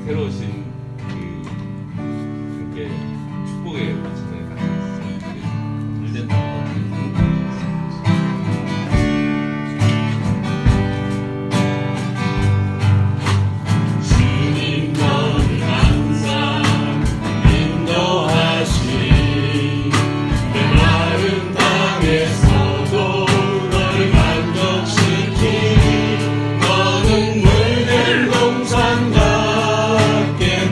새로우신 그분께 축복의 말씀을 가지겠습니다. 일된 주님 너를 항상 인도하시니 내 마른 땅에서도 너를 만족시키니 너는 물든 동산 같게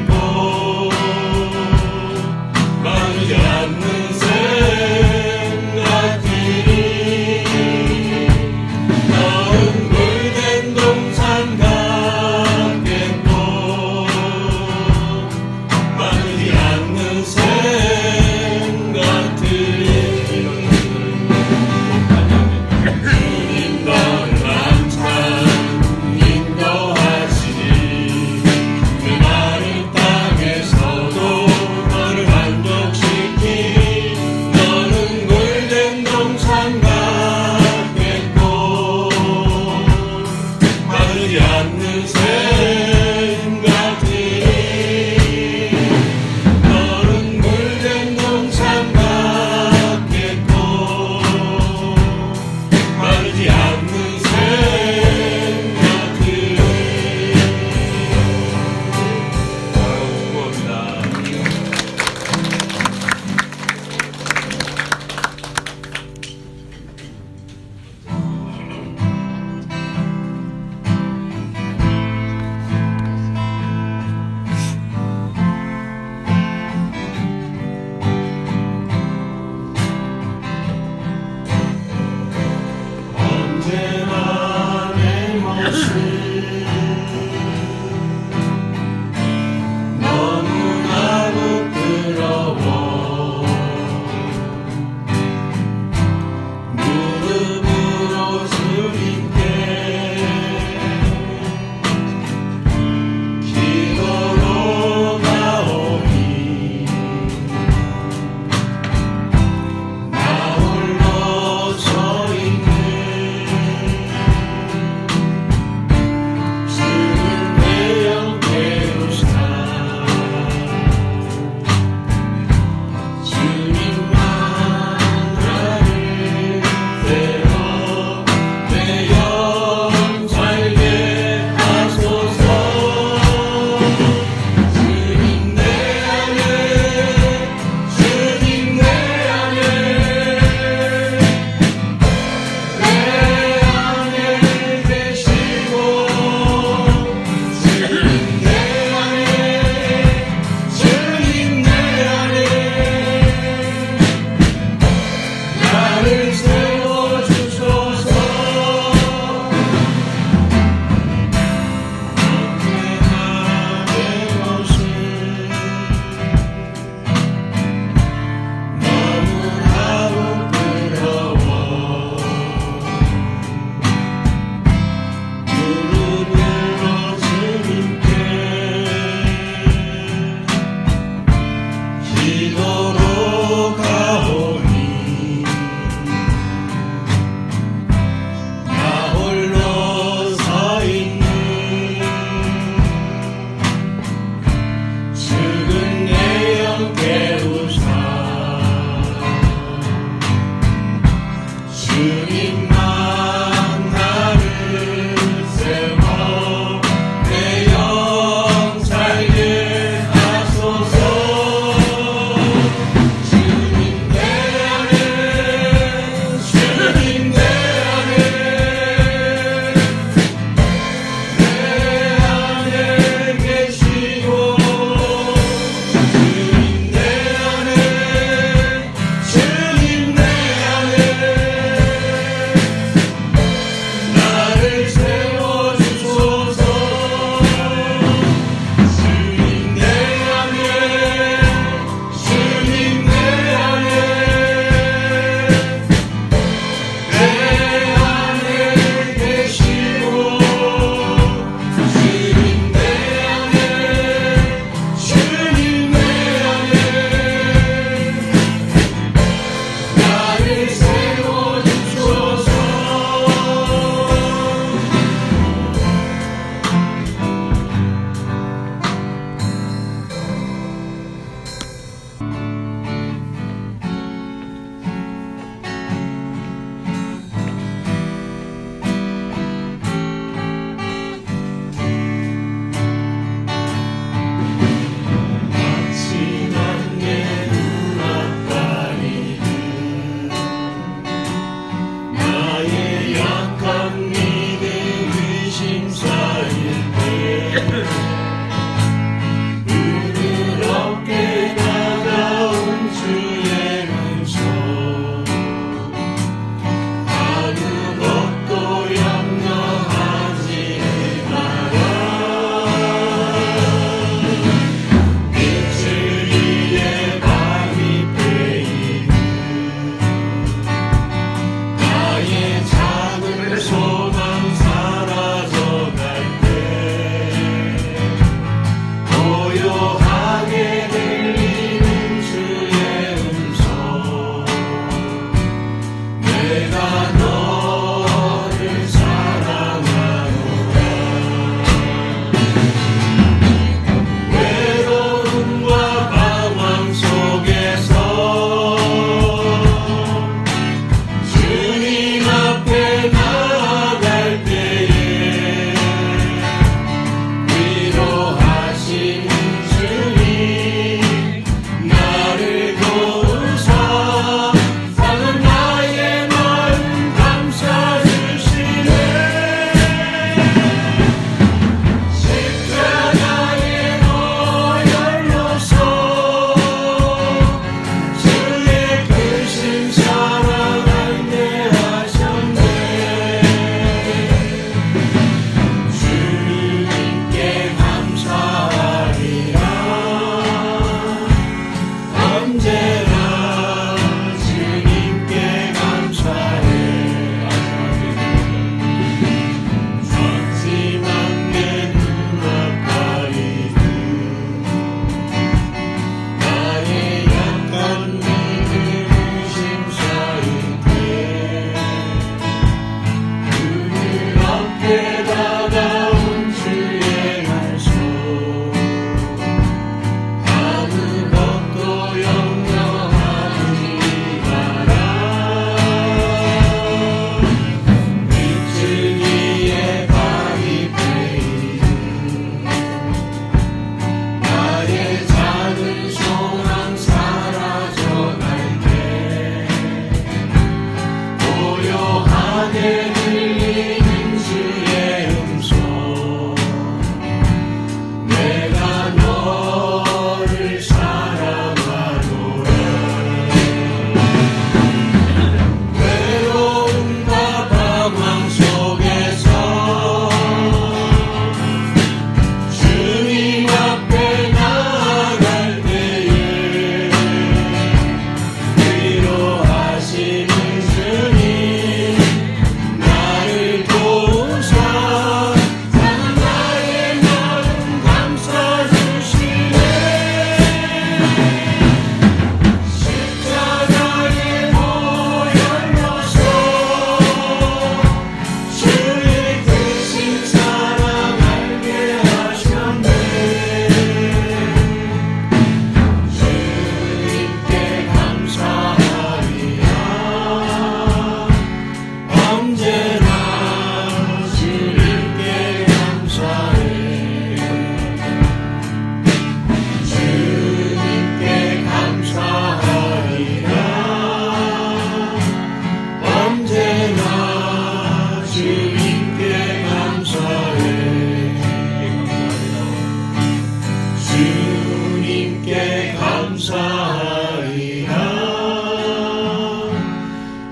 주님께 감사하리라.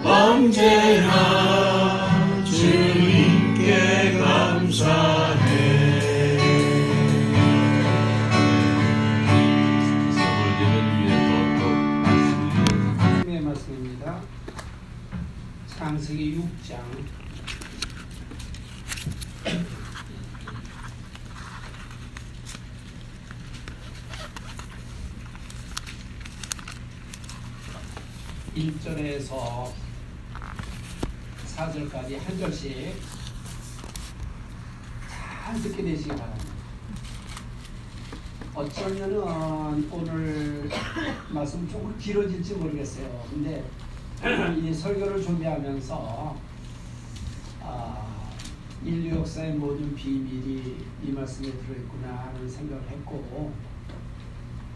언제나 주님께 감사해. 하나님의 말씀입니다. 창세기 6장 1절에서 4절까지 한 절씩 잘 듣게 되시기 바랍니다. 어쩌면은 오늘 말씀 조금 길어질지 모르겠어요. 근데 이 설교를 준비하면서 인류 역사의 모든 비밀이 이 말씀에 들어있구나 하는 생각을 했고,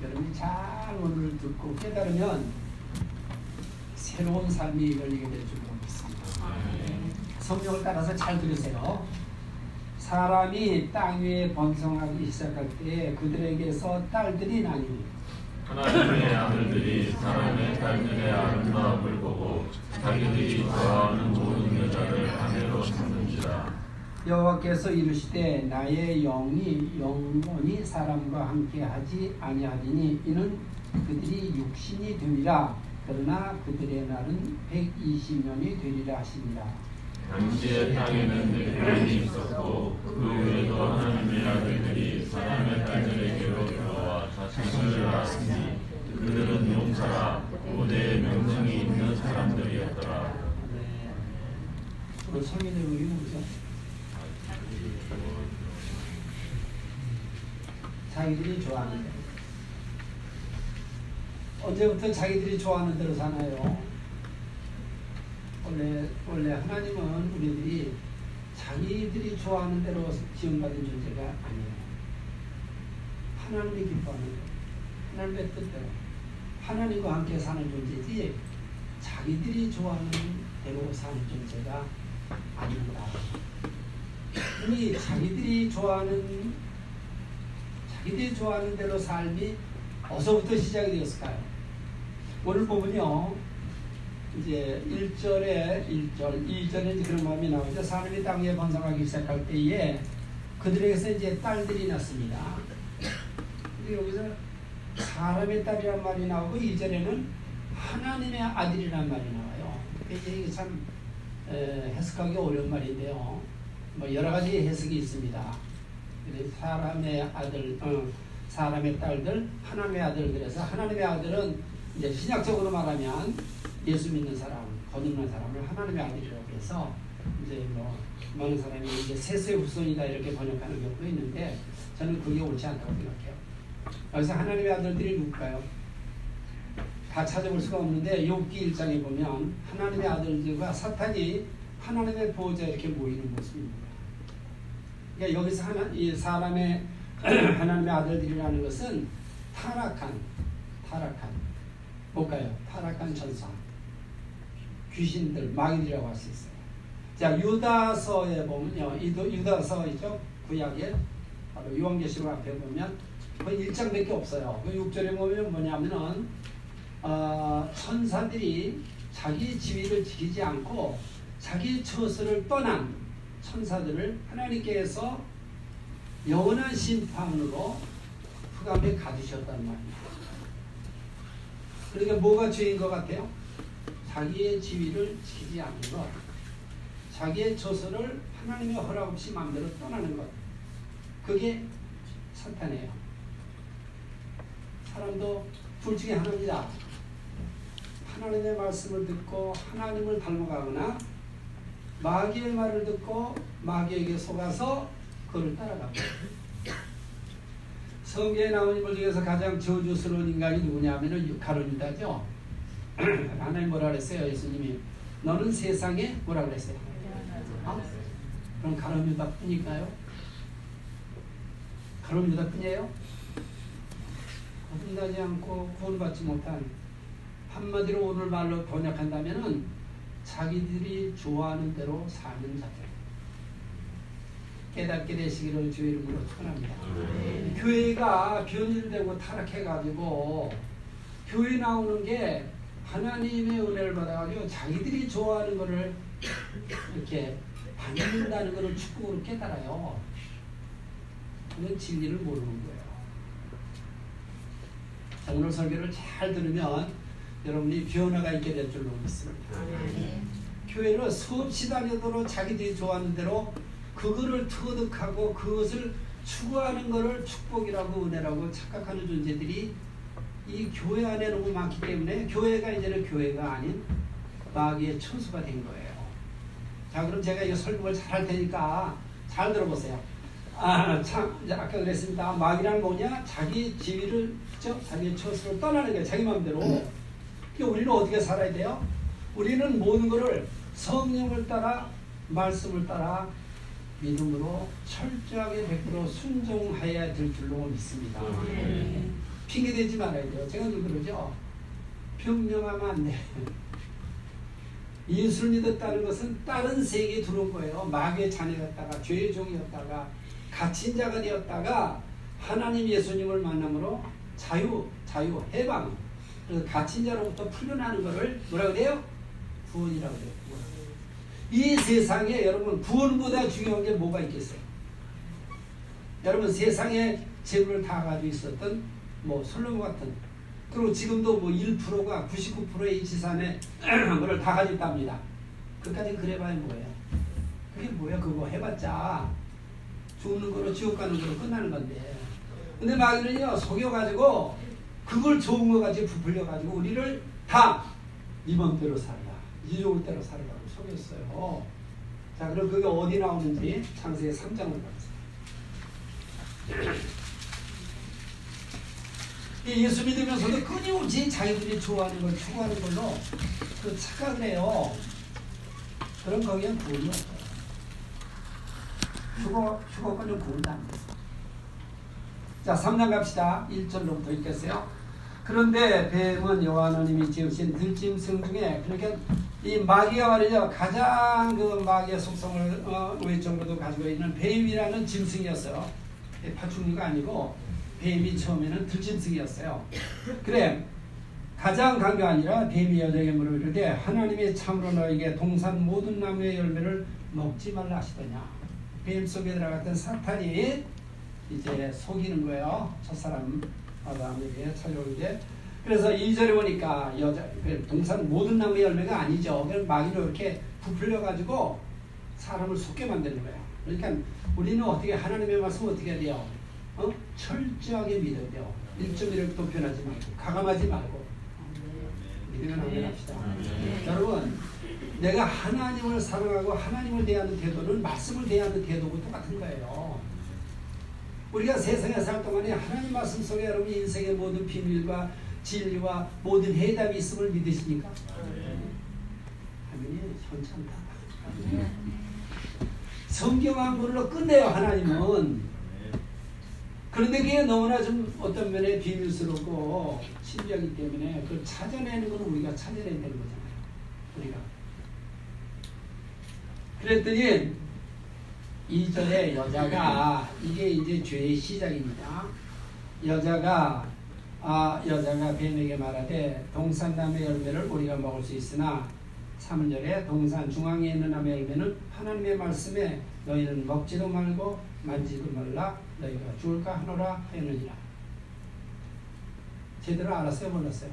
여러분이 잘 오늘 듣고 깨달으면 새로운 삶이 열리게 될 줄 믿습니다. 성령을 따라서 잘 들으세요. 사람이 땅 위에 번성하기 시작할 때 그들에게서 딸들이 나뉘니 하나님의 아들들이 사람의 딸들의 아름다움을 보고 자기들이 좋아하는 모든 여자를 아내로 삼는지라. 여호와께서 이르시되 나의 영이 영원히 사람과 함께하지 아니하리니 이는 그들이 육신이 되리라. 그러나 그들의 날은 120년이 되리라 하시니라. 당시의 땅에는 네피림이 있었고 그 외에도 하나님의 아들들이 사람의 딸들에게로 들어와 자식을 낳았으니 그들은 용사라 고대의 명성이 있는 사람들이었더라. 네. 그 성의 내용이 뭐죠? 자기들이 좋아하는 대로. 언제부터 자기들이 좋아하는 대로 사나요? 원래 하나님은 우리들이 자기들이 좋아하는 대로 지원받은 존재가 아니에요. 하나님이 기뻐하는 대로, 하나님의 뜻대로, 하나님과 함께 사는 존재지 자기들이 좋아하는 대로 사는 존재가 아닙니다. 이미 자기들이 좋아하는 대로 삶이 어디서부터 시작이 되었을까요? 오늘 보면요, 이제 1절에 2절에 이제 그런 마음이 나오죠. 사람이 땅 위에 번성하기 시작할 때에 그들에게서 이제 딸들이 났습니다. 근데 여기서 사람의 딸이란 말이 나오고 2절에는 하나님의 아들이란 말이 나와요. 이게 참 해석하기 어려운 말인데요. 뭐 여러 가지 해석이 있습니다. 사람의 아들, 사람의 딸들, 하나님의 아들. 그래서 하나님의 아들은 이제 신약적으로 말하면 예수 믿는 사람, 거듭난 사람을 하나님의 아들이라고 해서 이제 뭐 많은 사람이 이제 셋의 후손이다 이렇게 번역하는 경우도 있는데 저는 그게 옳지 않다고 생각해요. 여기서 하나님의 아들들이 누굴까요? 다 찾아볼 수가 없는데 욥기 1장에 보면 하나님의 아들들과 사탄이 하나님의 보호자 이렇게 모이는 모습입니다. 그러니까 여기서 이 사람의 하나님의 아들들이라는 것은 타락한 뭘까요? 타락한 전사, 귀신들, 마귀들이라고 할 수 있어요. 자, 유다서에 보면요, 유다서이죠, 구약에 바로 요한계시록 앞에 보면 거의 1장밖에 없어요. 그 6절에 보면 뭐냐면은 천사들이 자기 지위를 지키지 않고 자기 처소를 떠난 천사들을 하나님께서 영원한 심판으로 흑암에 가두셨단 말입니다. 그러니까 뭐가 죄인 것 같아요? 자기의 지위를 지키지 않는 것, 자기의 처소를 하나님의 허락 없이 마음대로 떠나는 것, 그게 사탄이에요. 사람도 둘 중에 하나입니다. 하나님의 말씀을 듣고 하나님을 닮아가거나 마귀의 말을 듣고 마귀에게 속아서 그를 따라갑니다. 성경에 나온 인물 중에서 가장 저주스러운 인간이 누구냐 하면 가룟유다죠. 하나님 뭐라 그랬어요? 예수님이 너는 세상에 뭐라 그랬어요? 그럼 가룟유다 뿐일까요? 가룟유다 뿐이에요? 거듭나지 않고 구원받지 못한, 한마디로 오늘 말로 번역한다면은 자기들이 좋아하는 대로 사는 자들. 깨닫게 되시기를 주의 이름으로 축원합니다. 교회가 변질되고 타락해가지고 교회 나오는 게 하나님의 은혜를 받아가지고 자기들이 좋아하는 것을 이렇게 받는다는 것을 축복으로 깨달아요. 그건 진리를 모르는 거예요. 자, 오늘 설교를 잘 들으면 여러분이 변화가 있게 될 줄로 믿습니다. 교회를 수없이 다니도록 자기들이 좋아하는 대로 그거를 터득하고 그것을 추구하는 것을 축복이라고 은혜라고 착각하는 존재들이 이 교회 안에 너무 많기 때문에 교회가 이제는 교회가 아닌 마귀의 처수가 된 거예요. 자, 그럼 제가 이 설명을 잘 할 테니까 잘 들어보세요. 참, 아까 그랬습니다. 마귀란 뭐냐? 자기 지위를, 그죠? 자기의 처수를 떠나는 거예요. 자기 마음대로. 그러니까 우리는 어떻게 살아야 돼요? 우리는 모든 것을 성령을 따라, 말씀을 따라 믿음으로 철저하게 100% 순종해야 될 줄로 믿습니다. 핑계대지 말아야 돼요. 제가 늘 그러죠. 변명하면 안 돼. 예수를 믿었다는 것은 다른 세계에 들어온 거예요. 마귀의 자녀였다가 죄의 종이었다가 갇힌 자가 되었다가 하나님 예수님을 만남으로 자유, 해방, 그래서 갇힌 자로부터 풀려나는 것을 뭐라고 그래요? 구원이라고 그래요. 이 세상에 여러분 구원보다 중요한 게 뭐가 있겠어요? 여러분 세상에 재물을 다 가지고 있었던 뭐 솔로몬 같은, 그리고 지금도 뭐 1%가 99%의 이 지산에 뭐를 다 가지고 있답니다. 그까지 그래봐야 뭐예요? 그게 뭐야? 그거 해봤자 죽는 거로 지옥 가는 거로 끝나는 건데. 근데 마귀는요 속여가지고 그걸 좋은 거 가지고 부풀려가지고 우리를 다 네 맘대로 살라, 네 좋을 대로 살라고 속였어요. 자, 그럼 그게 어디 나오는지 창세기 3장을 보세요. 예수 믿으면서도 끊임없이 자기들이 좋아하는 걸 추구하는 걸로 그 착각을 해요. 그럼 거기엔 구원이 없어요. 죽어가지고 구원도 안 돼요. 자, 3장 갑시다. 1절로부터 읽겠어요. 그런데 뱀은 여호와 하나님이 지으신 들짐승 중에, 그러니까 이 마귀가 말이죠, 가장 그 마귀의 속성을 외적으로도 가지고 있는 뱀이라는 짐승이었어요. 파충류가 아니고 뱀이 처음에는 들짐승이었어요. 그래, 가장 간 게 아니라 뱀이 여자에게 물어 이르되 하나님이 참으로 너에게 동산 모든 나무의 열매를 먹지 말라 하시더냐. 뱀 속에 들어갔던 사탄이 이제 속이는 거예요. 첫사람 아담에게 찾아오는데, 그래서 2절에 보니까 동산 모든 나무의 열매가 아니죠. 그냥 마귀로 이렇게 부풀려가지고 사람을 속게 만드는 거예요. 그러니까 우리는 어떻게 하나님의 말씀을 어떻게 해야 돼요? 철저하게 믿어야 돼요. 1.1도 변하지 말고 가감하지 말고 믿으면 아멘 합시다. 여러분, 내가 하나님을 사랑하고 하나님을 대하는 태도는 말씀을 대하는 태도고 똑같은 거예요. 우리가 세상에 살 동안에 하나님 말씀 속에 여러분 인생의 모든 비밀과 진리와 모든 해답이 있음을 믿으십니까? 아멘이 현찬다. 성경 한 권으로 끝내요, 하나님은. 그런데 그게 너무나 좀 어떤 면에 비밀스럽고 신비하기 때문에 그걸 찾아내는 건 우리가 찾아내야 되는 거잖아요. 우리가. 그랬더니 2절에 여자가, 이게 이제 죄의 시작입니다. 여자가 뱀에게 말하되 동산 나무의 열매를 우리가 먹을 수 있으나 3절에 동산 중앙에 있는 나무의 열매는 하나님의 말씀에 너희는 먹지도 말고 만지도 말라 너희가 죽을까 하노라 하였느니라. 제대로 알았어요, 몰랐어요?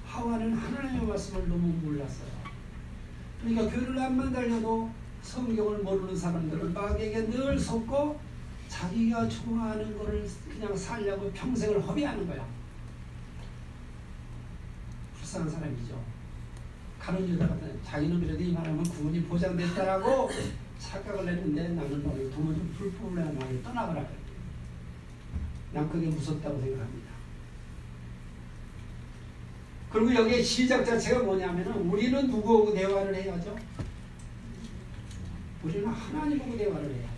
하와는 하나님의 말씀을 너무 몰랐어요. 그러니까 교회를 안만 달려도 성경을 모르는 사람들은 마귀에게 늘 속고 자기가 좋아하는 것을 그냥 살려고 평생을 허비하는 거야. 불쌍한 사람이죠. 가룟 유다 같은 자기는 그래도 이만하면 구원이 보장됐다라고 착각을 했는데 나는 너희 도무지 불법을 해야 나를 떠나거라. 난 그게 무섭다고 생각합니다. 그리고 여기에 시작 자체가 뭐냐면은 우리는 누구하고 대화를 해야죠? 우리는 하나님하고 대화를 해요.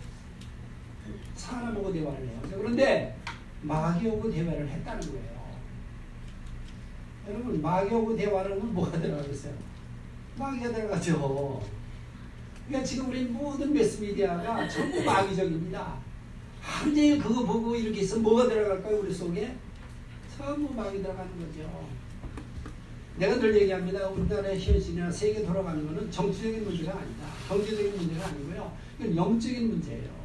사람하고 대화를 해요. 그런데 마귀하고 대화를 했다는 거예요. 여러분, 마귀하고 대화를 하면 뭐가 들어가겠어요? 마귀가 들어가죠. 그러니까 지금 우리 모든 매스미디어가 전부 마귀적입니다. 하루 종일 그거 보고 이렇게 있으면 뭐가 들어갈까요? 우리 속에? 전부 마귀 들어가는 거죠. 내가 늘 얘기합니다. 우리나라의 현실이나 세계 돌아가는 것은 정치적인 문제가 아니다. 경제적인 문제가 아니고요. 이건 영적인 문제예요.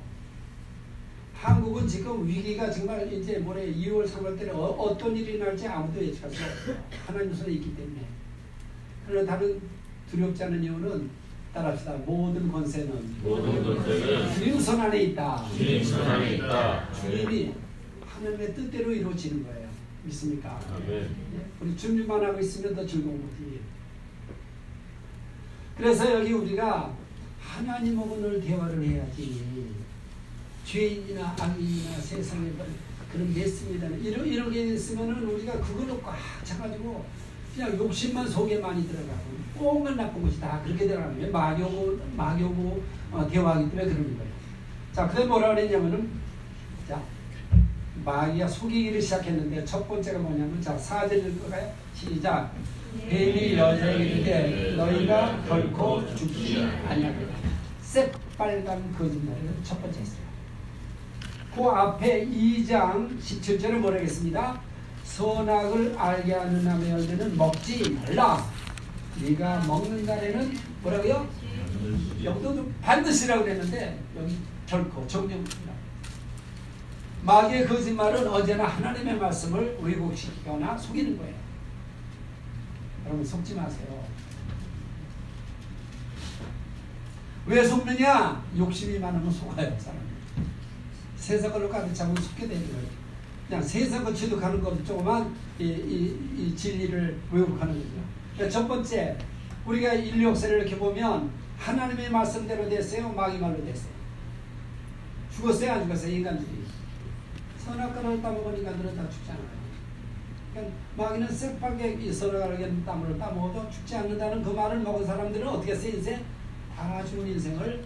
한국은 지금 위기가 정말 이제 모레 2월, 3월 때는 어떤 일이 날지 아무도 예측할 수 없어요. 하나님 손에 있기 때문에. 그러나 다른 두렵지 않은 이유는 따라합시다. 모든 권세는 주님 손 안에 있다. 주님이 하나님의 뜻대로 이루어지는 거예요. 믿습니까? 우리 준비만 하고 있으면 더 즐거운 거지. 그래서 여기 우리가 하나님하고 늘 대화를 해야지. 죄인이나 악인이나 세상에 그런 메스입니다는 이렇게 있으면은 우리가 그걸로 꽉 차가지고 그냥 욕심만 속에 많이 들어가고 꽁은 나쁜 것이 다 그렇게 들어가는 거예요. 마교고 대화하기 때문에 그러는 거예요. 자, 그다음에 뭐라 그랬냐면은 자, 마귀가 속이기를 시작했는데 첫 번째가 뭐냐면 자, 4절 읽을까요? 시작. 뱀이 여자에게 이르되 너희가 결코 죽지 아니하리라. 새빨간 거짓말을 첫 번째 했어요. 그 앞에 2장 17절에 뭐라 했습니다. 선악을 알게 하는 나무의 열매는 먹지 말라. 네가 먹는 날에는 뭐라고요? 여기도 반드시라고 그랬는데 여기 결코 정정입니다. 마귀의 거짓말은 언제나 하나님의 말씀을 왜곡시키거나 속이는 거예요. 여러분 속지 마세요. 왜 속느냐? 욕심이 많으면 속아요. 사람이. 세상으로 가득 차면 속게 되는 거예요. 그냥 세상을 취득하는 것도 조그만 이 진리를 왜곡하는 거죠. 그러니까 첫 번째, 우리가 인류 역사를 이렇게 보면 하나님의 말씀대로 됐어요? 마귀 말로 됐어요? 죽었어요? 안 죽었어요? 인간들이. 선악과를 따먹은 인간들은 다 죽지 않아요. 그러니까 마귀는 새빨개 선악과를 따먹어도 죽지 않는다는 그 말을 먹은 사람들은 어떻게 했어요? 인생? 다 죽은 인생을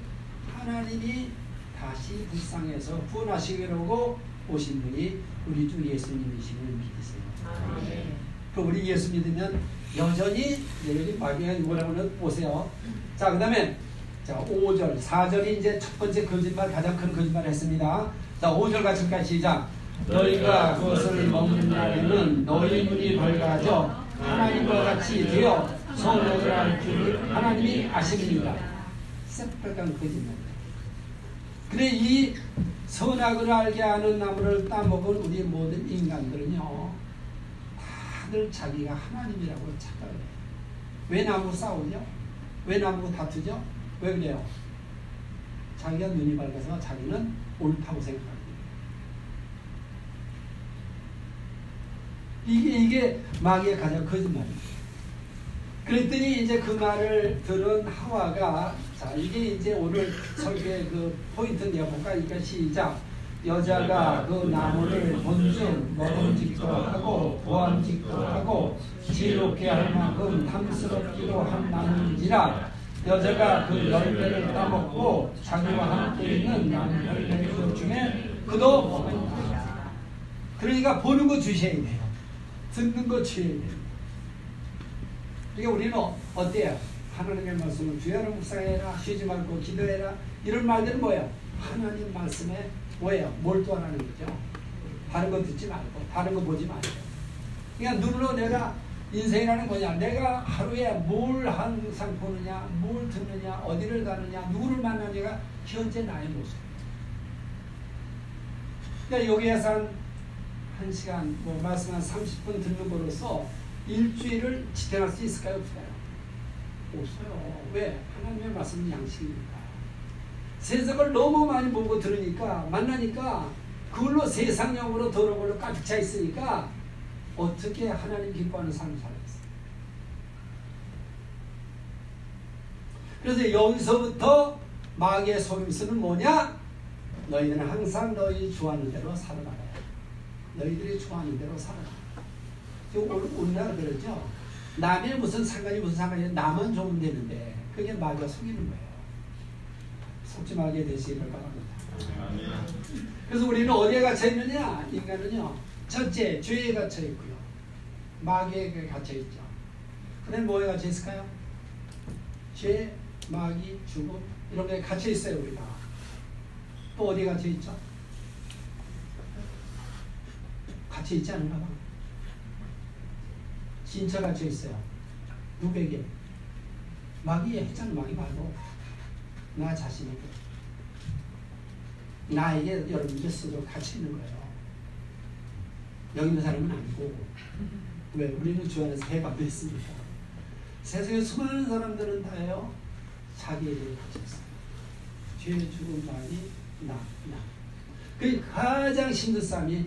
하나님이 다시 불쌍해서 구원하시기 위로 오신 분이 우리 주 예수님이심을 믿으세요. 그 우리 예수 믿으면 여전히 여기 마귀가 뭐라고 하는 보세요. 자, 그 다음에 자 5절, 4절이 이제 첫 번째 거짓말, 가장 큰 거짓말을 했습니다. 자, 5절 같이 시작. 너희가 그것을 먹는 날에는 너희 눈이 밝아져 하나님과 같이 되어 선악을 알 줄 하나님이 아십니다. 새빨간 거짓말. 그래 이 선악을 알게 하는 나무를 따먹은 우리 모든 인간들은요 다들 자기가 하나님이라고 착각을 해요. 왜 나무 싸우죠? 왜 나무 다투죠? 왜 그래요? 자기가 눈이 밝아서 자기는 옳다고 생각합니다. 이게 마귀의 가장 거짓말입니다. 그랬더니 이제 그 말을 들은 하와가 자 이게 이제 오늘 설교의 그 포인트인데요. 볼까? 그러니까 시작. 여자가 그 나무를 본즉 먹음직도 하고 보암직도 하고 지혜롭게 할 만큼 탐스럽기도 한 나무인지라 여자가 그 열매를 따먹고 자기와 함께 있는 나무 중에 그도 먹었다. 그러니까 보는 거 주셔야 돼요. 듣는 거 주셔야 돼요. 그러니까 우리는 어때요? 하나님의 말씀을 주야로 묵상해라, 쉬지 말고 기도해라, 이런 말들은 뭐예요? 하나님 말씀에 뭐예요? 몰두하라는 거죠. 다른 거 듣지 말고 다른 거 보지 말고. 그러니까 눈으로 내가 인생이라는 뭐냐? 내가 하루에 뭘 항상 보느냐, 뭘 듣느냐, 어디를 가느냐, 누구를 만나느냐가 현재 나의 모습. 그러니까 여기에서 한 시간, 뭐 말씀 한 30분 듣는 거로서 일주일을 지탱할 수 있을까요? 없을까요? 없어요. 왜? 하나님의 말씀은 양식이니까. 세상을 너무 많이 보고 들으니까 만나니까 그걸로 세상용으로 더러운 걸로 가득 차 있으니까 어떻게 하나님 기뻐하는 삶을 살겠어요? 그래서 여기서부터 마귀의 속임수는 뭐냐? 너희들은 항상 너희 좋아하는 대로 살아나가야 돼. 너희들이 좋아하는 대로 살아나가. 지금 오늘날 그러죠. 남의 무슨 상관이 나만 좋으면 되는데 그게 마귀가 속이는 거예요. 속지 말게 되시기를 바랍니다. 그래서 우리는 어디에 갇혀 있느냐? 인간은요. 첫째, 죄에 갇혀 있고요. 마귀에 갇혀 있죠. 그 다음에 뭐에 갇혀 있을까요? 죄, 마귀, 죽음, 이런 게 갇혀 있어요, 우리가. 또 어디 갇혀 있죠? 갇혀 있지 않은가 봐. 진짜 갇혀 있어요. 누구에게? 마귀에 했잖아. 마귀 말고 나 자신에게. 나에게 여러분들 스스로 갇혀 있는 거예요. 여기 있는 사람은 아니고. 왜? 우리는 주 안에서 해방되어 있으니까. 세상에 수많은 사람들은 다요, 자기에게 갇혀 있어요. 죄 죽은 자이 나. 그 가장 힘든 싸움이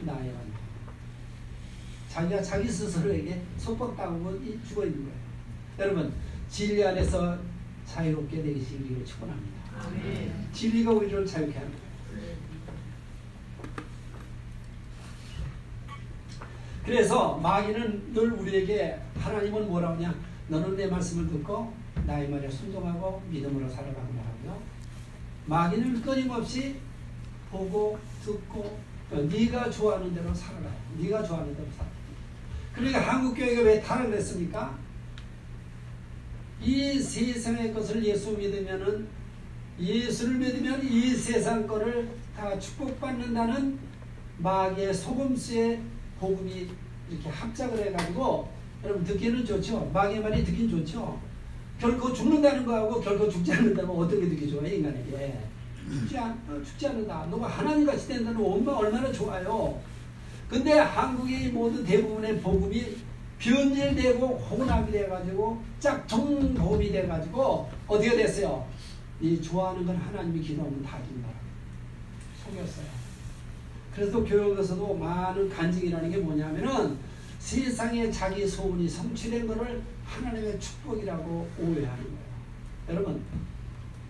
나예요. 자기가 자기 스스로에게 속박당하고 죽어 있는 거예요. 여러분, 진리 안에서 자유롭게 되시기를 축원합니다. 진리가 우리를 자유케 합니다. 그래서 마귀는 늘 우리에게, 하나님은 뭐라고 하냐, 너는 내 말씀을 듣고 나의 말에 순종하고 믿음으로 살아가고 말하고요. 마귀는 끊임없이 보고 듣고 네가 좋아하는 대로 살아가요. 네가 좋아하는 대로 살아. 그러니까 한국교회가 왜 타락했습니까? 이 세상의 것을 예수를 믿으면 이 세상 거를 다 축복받는다는 마귀의 소금수의 복음이 이렇게 합작을 해가지고, 여러분 듣기는 좋죠. 마귀의 말이 듣기는 좋죠. 결코 죽는다는 거하고 결코 죽지 않는다는 거 어떻게 듣기 좋아요, 인간에게? 죽지 않는다. 너가 하나님같이 된다는 거 얼마나 좋아요. 근데 한국의 모든 대부분의 복음이 변질되고 혼합이 돼가지고 짝퉁 복음이 돼가지고 어떻게 됐어요? 이 좋아하는 건 하나님이 기도하면 다 준다. 속였어요. 그래서 교육에서도 많은 간증이라는 게 뭐냐면은 세상에 자기 소원이 성취된 것을 하나님의 축복이라고 오해하는 거예요. 여러분,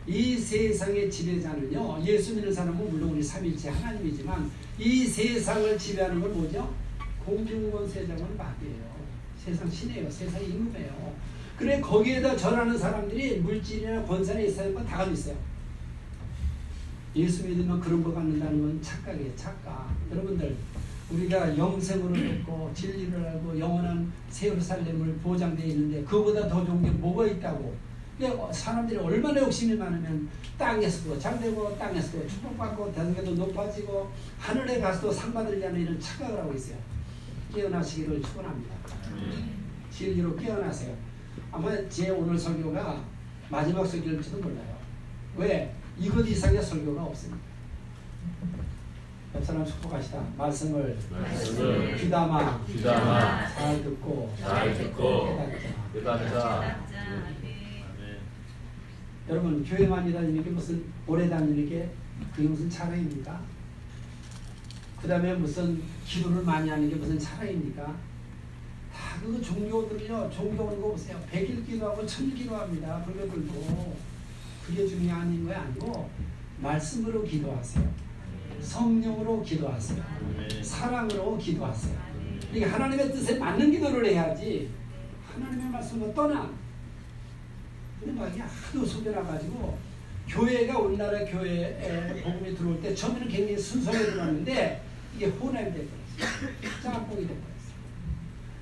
이 세상의 지배자는요, 예수 믿는 사람은 물론 우리 삼위일체 하나님이지만 이 세상을 지배하는 건 뭐죠? 공중권세자는 마귀예요. 세상 신이에요. 세상 임금이에요. 그래 거기에다 절하는 사람들이 물질이나 권세나 있어야 다 가지고 있어요. 예수 믿으면 그런 거 갖는다는 건 착각이에요. 착각. 여러분들, 우리가 영생으로 믿고 진리를 알고 영원한 새 예루살렘을 보장되어 있는데 그거보다 더 좋은 게 뭐가 있다고. 사람들이 얼마나 욕심이 많으면 땅에서도 잘되고 땅에서도 축복받고 대성에도 높아지고 하늘에 가서도 상 받으려는 이런 착각을 하고 있어요. 깨어나시기를 축원합니다. 진리로 깨어나세요. 아마 제 오늘 설교가 마지막 설교일지도 몰라요. 왜? 이것 이상의 설교가 없습니다. 옆 사람 축복하시다. 말씀을 귀담아 잘 듣고 깨닫자. 여러분, 교회 많이 다니는 게 무슨 오래 다니는 게 그게 무슨 자랑입니까? 그 다음에 무슨 기도를 많이 하는 게 무슨 자랑입니까? 다 그 종교들이요, 종교 오는 거 보세요. 100일 기도하고 1000일 기도합니다. 불교들도. 그게 중요한 거 아니고 말씀으로 기도하세요. 성령으로 기도하세요. 사랑으로 기도하세요. 이게 하나님의 뜻에 맞는 기도를 해야지 하나님의 말씀으로 떠나. 근데 막 이게 하도 속여놔가지고 교회가 우리나라 교회에 복음이 들어올 때 처음에는 굉장히 순수하게 들어왔는데 이게 혼합이 돼버렸어요. 짬뽕이 돼버렸어요.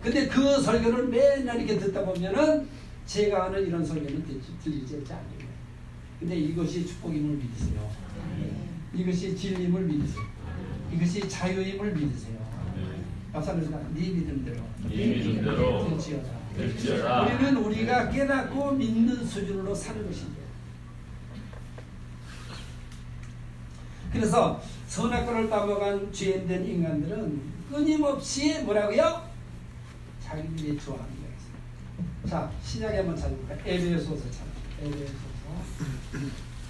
근데 그 설교를 맨날 이렇게 듣다 보면은 제가 하는 이런 설교는 들리지 않는 거예요. 근데 이것이 축복임을 믿으세요. 이것이 진리임을 믿으세요. 이것이 자유임을 믿으세요. 앞사람에서 네 믿음대로 될지어다. 우리는 우리가 깨닫고 믿는 수준으로 사는 것입니다. 그래서 선악과를 따먹은 죄인된 인간들은 끊임없이 뭐라고요? 자기들이 좋아하는 거예요. 자, 신약에 한번 찾아볼까요? 에베소서 찾아볼까요? 에베소서.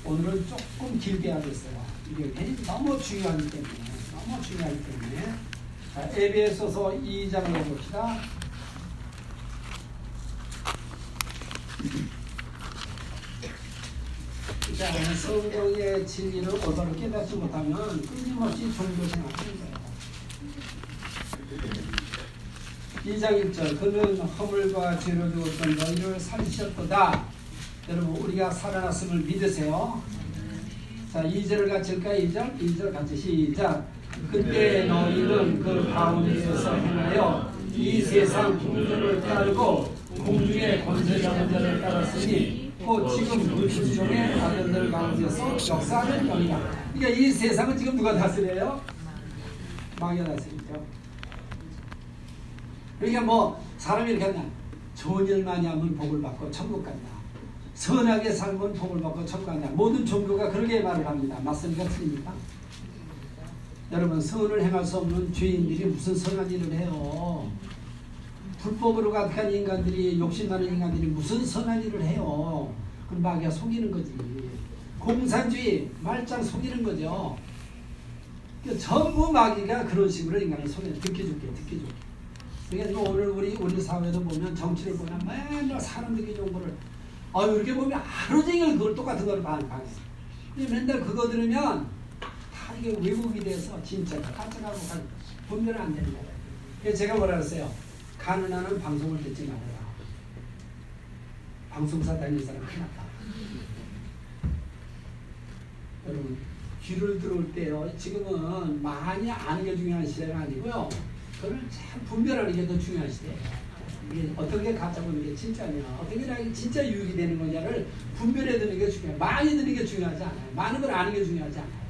오늘은 조금 길게 하겠어요. 이게 너무 중요하기 때문에. 자, 에베소서 2장을 봅시다. 자, 성경의 진리를 올바로 깨닫지 못하면 끊임없이 종교생활하는 거예요. 2장 1절. 그는 허물과 죄로 죽었던 너희를 살리셨도다. 여러분, 우리가 살아났음을 믿으세요. 자, 2절을 같이 할까요? 2절 같이 시작. 그때 너희는 그 가운데에서 행하여 이 세상 풍조를 따르고 공중의 권세 잡은 자를 따랐으니 또 지금 불순종의 아들들 가운데서 역사하는 영이다. 그러니까 이 세상은 지금 누가 다스려요? 마귀가 다스리죠. 그러니까 뭐 사람이 이렇게 한다. 좋은 일 많이 하면 복을 받고 천국 간다. 선하게 살면 복을 받고 천국 간다. 모든 종교가 그렇게 말을 합니다. 맞습니까? 틀립니까? 여러분, 선을 행할 수 없는 죄인들이 무슨 선한 일을 해요? 불법으로 가득한 인간들이, 욕심 많은 인간들이 무슨 선한 일을 해요? 그럼 마귀가 속이는 거지. 공산주의, 말짱 속이는 거죠. 그러니까 전부 마귀가 그런 식으로 인간을 속여, 듣게줄게. 그러니까 오늘 우리 사회도 보면, 정치를 보면 맨날 사람들이 정보를, 이렇게 보면 하루 종일 그걸 똑같은 걸 방해. 맨날 그거 들으면 다 이게 왜곡이 돼서 진짜가 가짜가고 분별은 안 되는 거예요. 그래서 제가 뭐라 그랬어요? 가능한 방송을 듣지 말아라. 방송사 다니는 사람 큰일 났다. 여러분, 귀를 들어올 때요, 지금은 많이 아는 게 중요한 시대가 아니고요, 그걸 잘 분별하는 게 더 중요한 시대예요. 이게 어떤 게 가짜고 어떤 게 진짜냐, 어떤 게 나에게 진짜 유익이 되는 거냐를 분별해 두는 게 중요해요. 많이 듣는 게 중요하지 않아요. 많은 걸 아는 게 중요하지 않아요.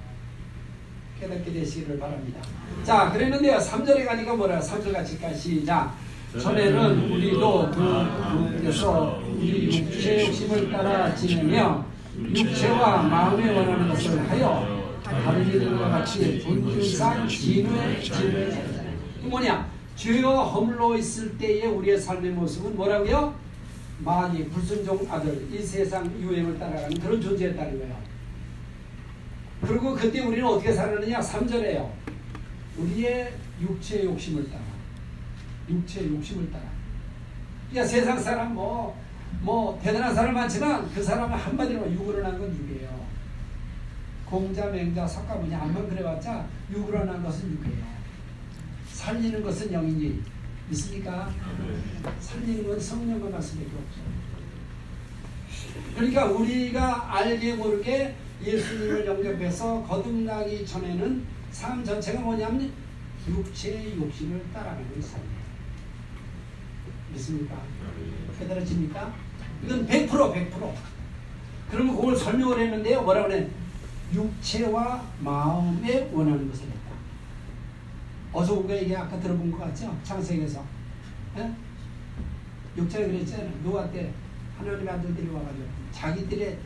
깨닫게 되시기를 바랍니다. 자, 그랬는데요, 3절에 가니까 뭐라, 3절 같이 가, 시작. 전에는 우리도 그에서 우리 육체의 욕심을 따라 지내며 육체와 마음에 원하는 것을 하여 다른 이들과 같이 본질상 진을 잘했잖아요. 그 뭐냐? 죄와 허물로 있을 때의 우리의 삶의 모습은 뭐라고요? 마귀, 불순종 아들, 이 세상 유행을 따라가는 그런 존재였다는 거예요. 그리고 그때 우리는 어떻게 살았느냐? 3절에요. 우리의 육체의 욕심을 따라. 육체의 욕심을 따라. 그러니까 세상 사람 뭐 대단한 사람 많지만 그 사람은 한마디로 육으로 난 건 육이에요. 공자, 맹자, 석가모니 암만 그래봤자 육으로 난 것은 육이에요. 살리는 것은 영이니 있습니까? 살리는 건 성령과 말씀밖에 없죠. 그러니까 우리가 알게 모르게 예수님을 영접해서 거듭나기 전에는 삶 전체가 뭐냐면 육체의 욕심을 따라가는 삶이에요. 믿습니까? 깨달아집니까? 이건 100%. 그러면 그걸 설명을 했는데요. 뭐라고 그래? 육체와 마음에 원하는 것을 했다. 어서 우리가 이게 아까 들어본 것 같죠? 창세기에서. 육체가 그랬잖아요. 노아 때 하나님의 아들들이 와가지고 자기들의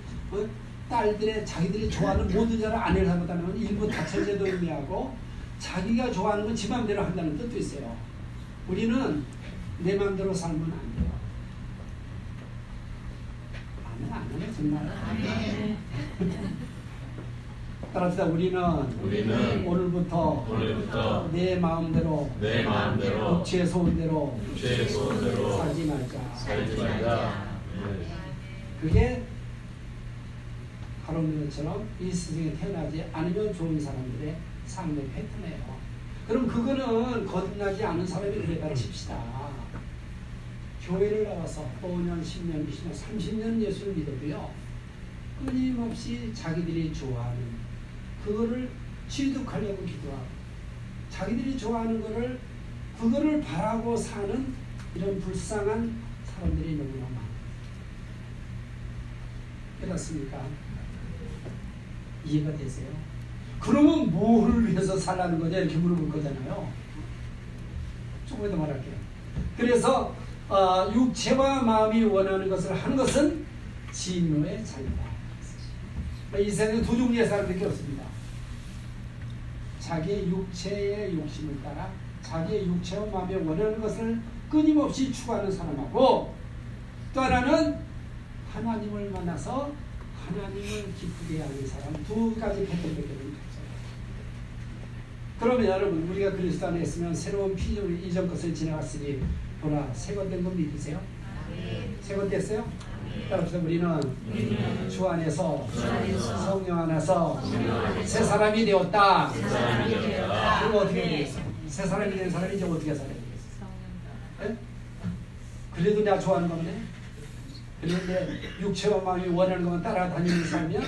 딸들의 자기들이 좋아하는 모든 자를 아내를 삼았다는 건 일부 다처제도 의미하고 자기가 좋아하는 건 지 마음대로 한다는 뜻도 있어요. 우리는 내 마음대로 살면 안 돼요. 안 하면 정말. 따라서 우리는 오늘부터 내 마음대로 육체의 소원대로 살지 말자. 그게 가론들처럼 이 세상에 태어나지 않으면 좋은 사람들의 삶의 패턴이에요. 그럼 그거는 거듭나지 않은 사람이 그랬다 칩시다. 교회를 나와서 5년, 10년, 20년, 30년 예수를 믿어도요, 끊임없이 자기들이 좋아하는 그거를 취득하려고 기도하고 자기들이 좋아하는 거를 그거를 바라고 사는 이런 불쌍한 사람들이 너무나 많아요. 깨닫습니까? 이해가 되세요? 그러면 뭐를 위해서 살라는 거냐 이렇게 물어볼 거잖아요. 조금 더 말할게요. 그래서 육체와 마음이 원하는 것을 하는 것은 진노의 자유다. 이 세상에 두 종류의 사람밖에 없습니다. 자기의 육체의 욕심을 따라 자기의 육체와 마음에 원하는 것을 끊임없이 추구하는 사람하고, 또 하나는 하나님을 만나서 하나님을 기쁘게 하는 사람, 두 가지 패턴밖에 없습니다. 그러면 여러분, 우리가 그리스도 안에 있으면 새로운 피조물 이전 것을 지나갔으니 보라 새것 된 거 믿으세요? 새것 됐어요? 따라서 우리는 주 안에서 성령 안에서 새 사람이 되었다. 그럼 어떻게 되겠어? 새 사람이 된 사람이 이제 어떻게 살아야 되겠어? 그래도 내가 좋아하는 거네? 그런데 육체와 마음이 원하는 것만 따라다니는 사람이야?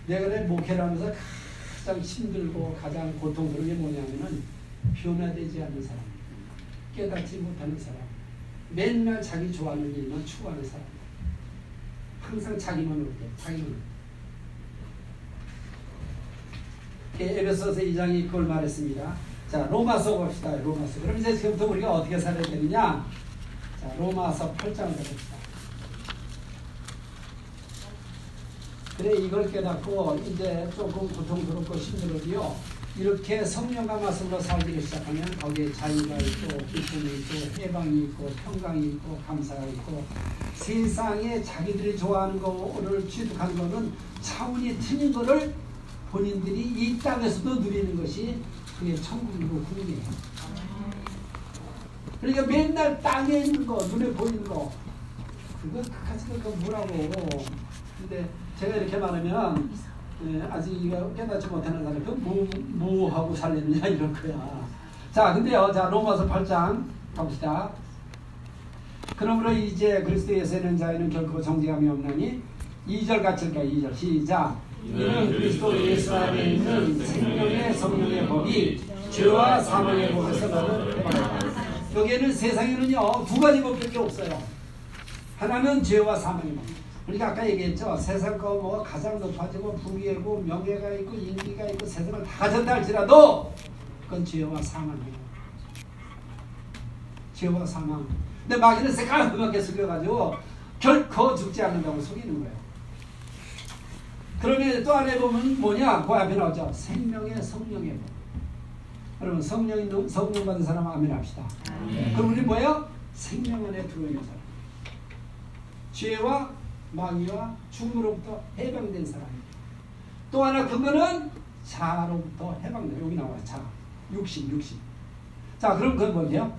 내가 내 목회를 하면서 가장 힘들고 가장 고통스러운 게 뭐냐면은 변화되지 않는 사람, 깨닫지 못하는 사람, 맨날 자기 좋아하는 일만 추구하는 사람. 항상 자기만 올 때, 자기만. 에베소서 2장이 그걸 말했습니다. 자, 로마서 봅시다. 로마서. 그럼 이제 지금부터 우리가 어떻게 살아야 되느냐? 자, 로마서 8장을 봅시다. 그래, 이걸 깨닫고 이제 조금 고통스럽고 힘들어도요. 이렇게 성령과 말씀으로 살기를 시작하면 거기에 자유가 있고 기쁨이 있고 해방이 있고 평강이 있고 감사가 있고 세상에 자기들이 좋아하는 거를 취득하는 거는 차원이 틀린 거를 본인들이 이 땅에서도 누리는 것이 그게 천국이고 국이에요. 그러니까 맨날 땅에 있는 거, 눈에 보이는 거 그거 그거 뭐라고. 근데 제가 이렇게 말하면 아직 이거 깨닫지 못하는 사람이 뭐 하고 살려느냐 이럴 거야. 자, 근데요, 자 로마서 8장 가봅시다. 그러므로 이제 그리스도에서 있는 자에는 결코 정죄함이 없나니 2절 같이 읽을까요? 2절 시작. 이는 그리스도 예수 안에 있는 생명의 성령의 법이 죄와 사망의 법에서 너를 해방하라. 여기에는 세상에는요 두 가지 법밖에 없어요. 하나는 죄와 사망의 법. 우리가 아까 얘기했죠. 세상 거 뭐 가장 높아지고 부귀하고 명예가 있고 인기가 있고 세상을 다 가졌다 할지라도 그건 죄와 사망이에요. 죄와 사망. 근데 마귀는 새까맣게 속여가지고 결코 죽지 않는다고 속이는 거예요. 그러면 또 안에 보면 뭐냐? 그 앞에 나오죠. 생명의 성령의 법. 여러분 성령 받은 사람 아멘 합시다. 그럼 우리 뭐예요? 생명 안에 들어있는 사람. 죄와 마귀와 죽음으로부터 해방된 사람입니다. 또 하나 그거는 자로부터 해방된. 여기 나와 자. 육신. 자, 그럼 그건 뭐예요?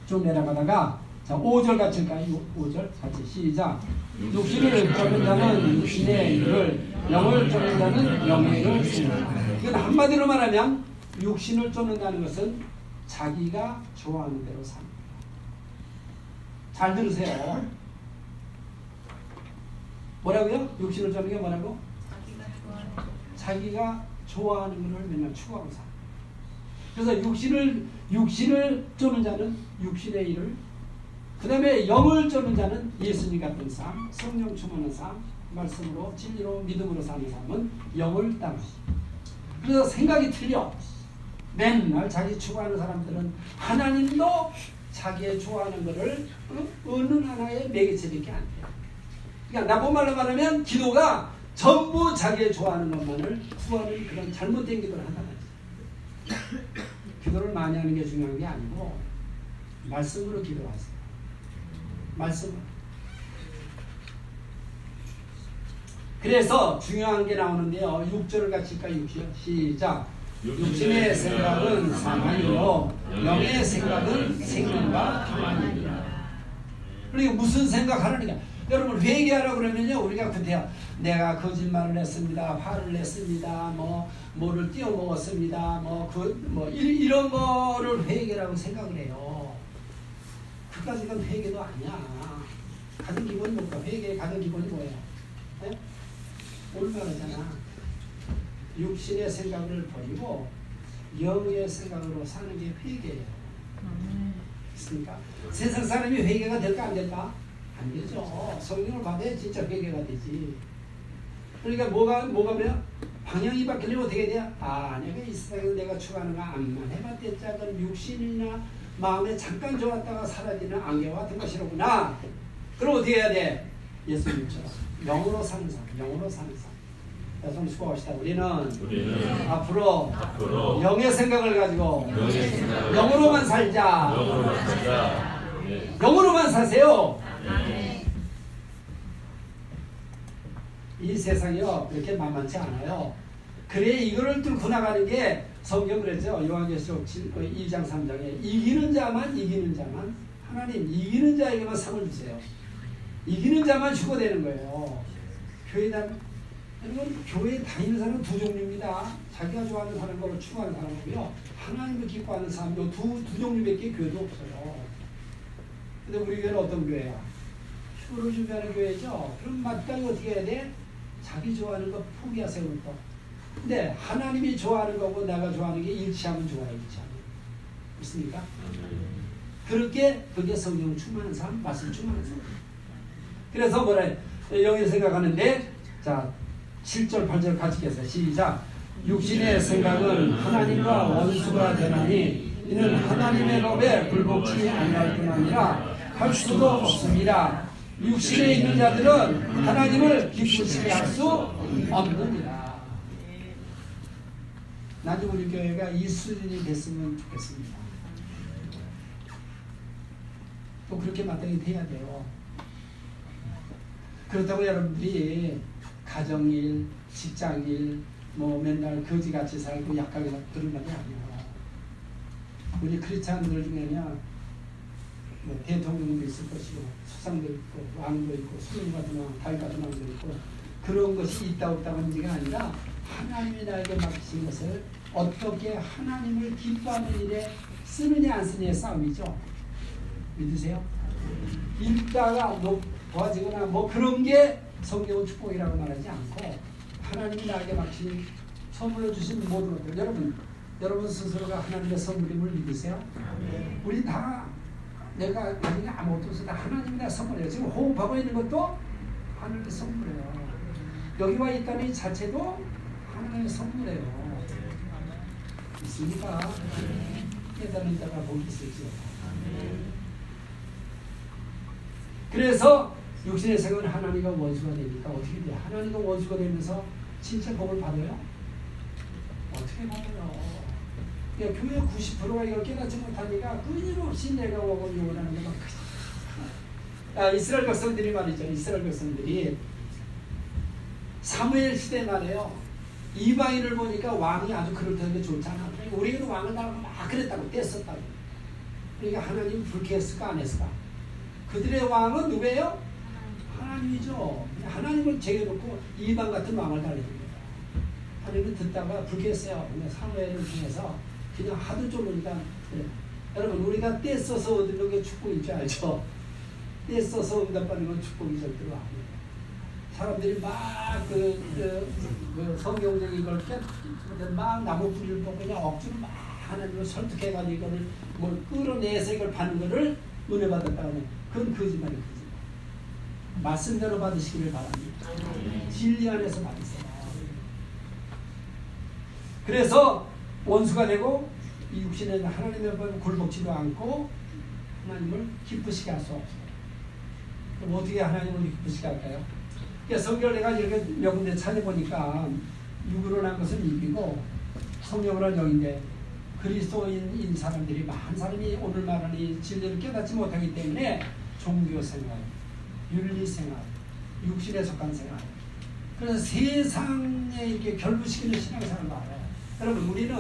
좀 내려가다가 자 5절 같이 할까요? 5절 같이 시작. 육신을 쫓는 자는 육신의 일을, 영을 쫓는 자는 영의 일을 쓰는다. 이건 한마디로 말하면 육신을 쫓는다는 것은 자기가 좋아하는 대로 삽니다. 잘 들으세요. 뭐라고요? 육신을 쫓는 게 뭐라고? 자기가 좋아하는 것을 맨날 추구하고 삽니다. 그래서 육신을 쫓는 자는 육신의 일을, 그 다음에 영을 쫓는 자는 예수님 같은 삶, 성령 충만한 삶, 말씀으로 진리로 믿음으로 사는 삶은 영을 따르시. 그래서 생각이 틀려. 맨날 자기 추구하는 사람들은 하나님도 자기의 좋아하는 것을 어느 하나의 매개체밖에 안 돼요. 그러니까 나쁜 말로 말하면 기도가 전부 자기의 좋아하는 것만을 구하는 그런 잘못된 기도를 한다는 거지. 기도를 많이 하는 게 중요한 게 아니고 말씀으로 기도하세요. 말씀. 그래서 중요한 게 나오는데요. 6절을 같이 읽까 6절 시작. 육신의 생각은 사망이요 영의 생각은 생명과 평안이니라. 그러니까 무슨 생각하느냐. 여러분 회개하라 그러면요 우리가 그때요 내가 거짓말을 했습니다, 화를 냈습니다, 뭐를 띄어먹었습니다, 이런 거를 회개라고 생각을 해요. 그까지는 회개도 아니야. 가장 기본이 뭘까? 회개의 가장 기본이 뭐예요? 네? 올바르잖아. 육신의 생각을 버리고 영의 생각으로 사는 게 회개예요. 있습니까? 세상 사람이 회개가 될까 안 될까? 안 되죠. 성령을 받아야 진짜 회개가 되지. 그러니까 뭐가 뭐야? 방향이 바뀌려면 어떻게 돼야? 내가 이 세상에서 내가 추구하는 거 암만 해봤댔자 그건 육신이나 마음에 잠깐 좋았다가 사라지는 안개와 같은 것이로구나. 그럼 어떻게 해야 돼? 예수님처럼 영으로 사는 사람, 영으로 사는 사람. 여러분 수고합시다. 우리는 앞으로 영의 생각을 가지고 영으로만 살자. 영으로만 사세요. 이 세상이요 그렇게 만만치 않아요. 그래 이거를 뚫고 나가는 게 성경 그랬죠. 요한계시록 2장 3장에 이기는 자만 하나님 이기는 자에게만 상을 주세요. 이기는 자만 휴거되는 거예요. 여러분 교회 다니는 사람은 두 종류입니다. 자기가 좋아하는 사람과 추구하는 사람이고요. 하나님을 기뻐하는 사람 요 두 종류밖에 교회도 없어요. 근데 우리 교회는 어떤 교회야? 휴거를 준비하는 교회죠. 그럼 마땅히 어떻게 해야 돼? 자기 좋아하는 거 포기하세요. 또. 근데 하나님이 좋아하는 거고 내가 좋아하는 게 일치하면 좋아요. 일치하면. 있습니까? 그게 성령 충만한 사람, 말씀 충만한 사람. 그래서 뭐라 여기 생각하는데, 자 7절 8절 같이 읽겠어요. 시작. 육신의 생각은 하나님과 원수가 되나니 이는 하나님의 법에 굴복치 아니할 뿐 아니라 할 수도 없습니다. 육신에 있는 자들은 하나님을 기쁘시게 할 수 없느니라. 나중에 우리 교회가 이 수준이 됐으면 좋겠습니다. 또 그렇게 마땅히 돼야 돼요. 그렇다고 여러분들이 가정일, 직장일, 뭐 맨날 거지같이 살고 약하게 들으는 게 아니에요. 우리 크리스찬들 중에는 뭐 대통령도 있을 것이고 수상도 있고 왕도 있고 수령 같은 왕, 달 같은 왕도 있고 그런 것이 있다 없다는 문제가 아니라 하나님이 나에게 맡기신 것을 어떻게 하나님을 기뻐하는 일에 쓰느냐 안 쓰느냐의 싸움이죠. 믿으세요? 읽다가 높아지거나 뭐 그런 게 성경은 축복이라고 말하지 않고 하나님이 나에게 맡긴 선물로 주신 모든 것들, 여러분 스스로가 하나님의 선물임을 믿으세요? 우리 다 내가 가진 아무것도 없어 다 하나님이 내 선물이에요. 지금 호흡하고 있는 것도 하나님의 선물이에요. 여기 와 있다는 이 자체도 하나님의 선물이에요. 있습니까? 깨달은 자가 복이 있을지요. 그래서 육신의 생은 하나님과 원수가 되니까 어떻게 돼요? 하나님과 원수가 되면서 진짜 복을 받아요? 어떻게 받아요? 교회 90%가 이걸 깨닫지 못하니까 끊임없이 내가 원을 요구하는 게 막 이스라엘 백성들이 말이죠. 이스라엘 백성들이 사무엘 시대 말이에요. 이방인을 보니까 왕이 아주 그럴듯하게 좋잖아. 그러니까 우리에게도 왕을 달라고 막 그랬다고 뗐었다고. 그러니까 하나님 불쾌했을까 안 했을까? 그들의 왕은 누구예요? 하나님이죠. 하나님을 제겨놓고 이방 같은 왕을 달래는 거예요. 하나님은 듣다가 불쾌했어요. 근데 사무엘을 통해서 그냥 하도 쫄으니까 여러분 우리가 떼써서 얻는 게 축복인 줄 알죠? 떼써서 응답받는 건 축복이 절대로 아니에요. 사람들이 막 성경적인 걸 막 나무 뿌리를 보고 그냥 억지로 막 하나님을 설득해가지고 이거를 뭘 끌어내서 이걸 받는 거를 은혜 받았다고 하면 그건 거짓말이에요. 말씀대로 받으시기를 바랍니다. 진리 안에서 받으세요. 그래서 원수가 되고 이 육신에는 하나님의 법을 굴복지도 않고 하나님을 기쁘시게 할 수 없어요. 그럼 어떻게 하나님을 기쁘시게 할까요? 그러니까 성경을 내가 이렇게 몇 군데 찾아보니까 육으로 난 것은 육이고 성령으로 한 영인데 그리스도인인 사람들이 많은 사람이 오늘 말하는 이 진리를 깨닫지 못하기 때문에 종교생활, 윤리생활, 육신에 속한 생활, 그래서 세상에 이렇게 결부시키는 신앙생활을 알아요. 여러분 우리는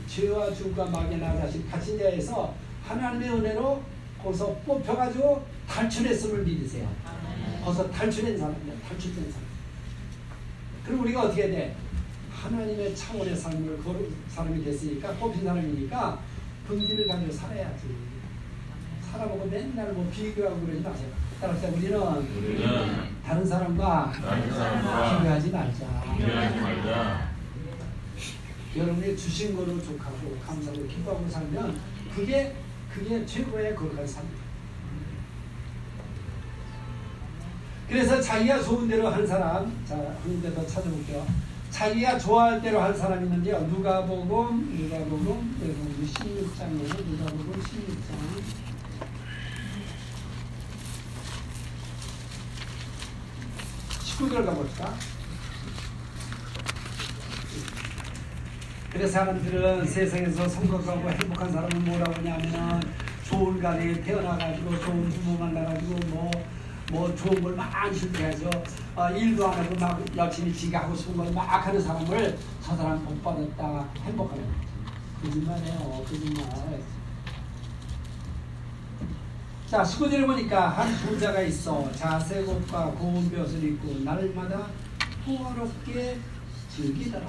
죄와 죽음과 마귀의 나가신 갇힌 자에서 하나님의 은혜로 거기서 뽑혀가지고 탈출했음을 믿으세요. 거기서 탈출된 사람입니다. 탈출된 사람. 그럼 우리가 어떻게 돼? 하나님의 차원의 삶을 거룩 사람이 됐으니까 뽑힌 사람이니까 긍지를 가지고 살아야지. 살아보고 맨날 뭐 비교하고 그러지 마세요. 따라서 우리는 다른 사람과 비교하지 말자. 여러분이 주신 거로 족하고 감사하고 기뻐하고 살면 그게 최고의 거룩한 삶입니다. 그래서 자기가 좋은 대로 한 사람, 자, 한 군데 더 찾아볼게요. 자기가 좋아할 대로 한 사람이 있는데요. 누가복음 16장이에요. 누가복음 16장. 가봅시다. 그래서 사람들은 세상에서 성공하고 행복한 사람은 뭐라고 하냐면 좋은 가정에 태어나가지고 좋은 부모 만나가지고 뭐 좋은 걸 많이 실패하죠. 일도 안 하고 막 열심히 지가 하고 싶은 걸 막 하는 사람을 저 사람 복 받았다 행복하는 거짓말이에요. 거짓말. 자 19절에 보니까 한 부자가 있어 자색옷과 고운 벼슬을 입고 날마다 풍요롭게 즐기더라.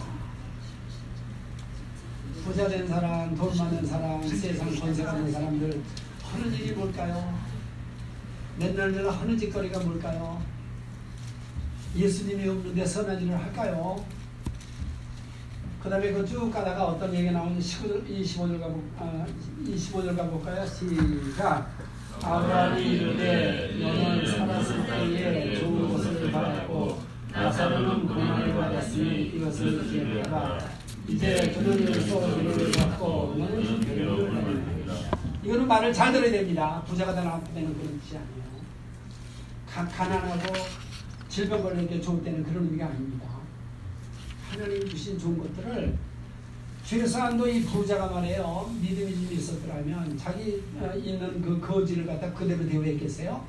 부자 된 사람, 돈 많은 사람, 세상 권세 가진 사람들 하는 일이 뭘까요? 맨날 하는 짓거리가 뭘까요? 예수님이 없는데 선한 일을 할까요? 그 다음에 그 쭉 가다가 어떤 얘기가 나오는지 25절 가볼까요? 시작. 아브라함이 이르되 너는 살았을 때에 좋은 것을 받았고 나사로는 고난을 받았으니 이것을 기억하라. 이제 그는 소리를 받고 너는 괴로움을 받는다. 이거는 말을 잘 들어야 됩니다. 부자가 다 나쁘다는 그런 뜻이 아니에요. 가난하고 질병 걸리는 게 좋을 때는 그런 의미가 아닙니다. 하나님 주신 좋은 것들을 최소한도 이 부자가 말이에요. 믿음이 좀 있었더라면 자기 있는 그 거지를 갖다 그대로 대우했겠어요?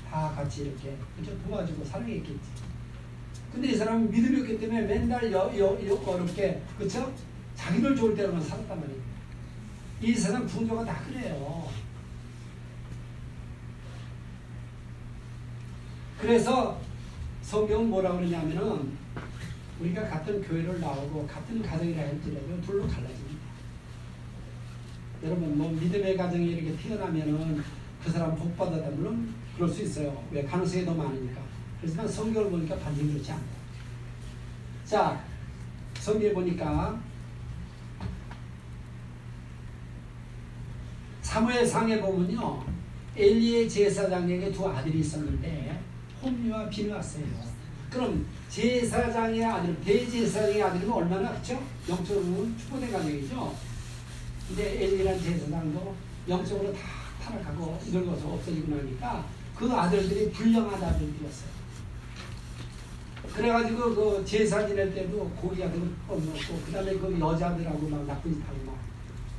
다 같이 이렇게 그죠? 도와주고 사랑했겠지. 근데 이 사람은 믿음이 없기 때문에 맨날 어렵게 그쵸? 자기들 좋을 때로만 살았단 말이에요. 이 세상 풍조가 다 그래요. 그래서 성경은 뭐라고 그러냐면은 우리가 같은 교회를 나오고 같은 가정이라 할지라도 둘로 갈라집니다. 여러분 뭐 믿음의 가정이 이렇게 태어나면은 그 사람 복 받았다 물론 그럴 수 있어요. 왜? 가능성이 더 많으니까. 그렇지만 성경을 보니까 반드시 그렇지 않아요. 자, 성경에 보니까 사무엘상에 보면요, 엘리의 제사장에게 두 아들이 있었는데 홈리와 비느하스예요. 그럼 제사장의 아들, 대제사장의 아들이면 얼마나 그렇죠? 영적으로 축복된 가정이죠. 근데 엘리란 제사장도 영적으로 다 타락하고 늙어서 없어지고 나니까 그 아들들이 불량한 아들들이었어요. 그래가지고 그 제사 지낼 때도 고기 같은 거 먹고 그 다음에 그 여자들하고 막 나쁜 짓 하고 막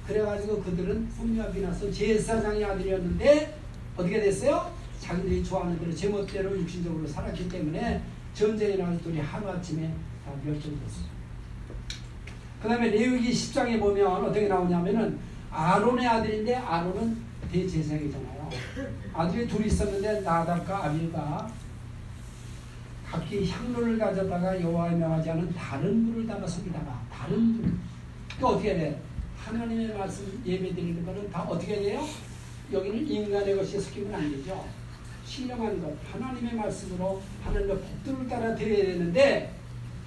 그래가지고 그들은 홈리와 비느하스 제사장의 아들이었는데 어떻게 됐어요? 자기들이 좋아하는 대로 제멋대로 육신적으로 살았기 때문에 전쟁이 나서 둘이 하루아침에 다 멸종됐어요. 그 다음에 레위기 10장에 보면 어떻게 나오냐면은 아론의 아들인데 아론은 대제사장이잖아요. 아들이 둘이 있었는데 나답과 아빌과 각기 향로를 가져다가 여호와의 명하지 않은 다른 불을 담아 섬기다가 다른 불. 또 어떻게 돼? 하나님의 말씀 예배 드리는 거는 다 어떻게 돼요? 여기는 인간의 것이 섞이면 안 되죠. 신령한 것, 하나님의 말씀으로 하나님의 법도를 따라 드려야 되는데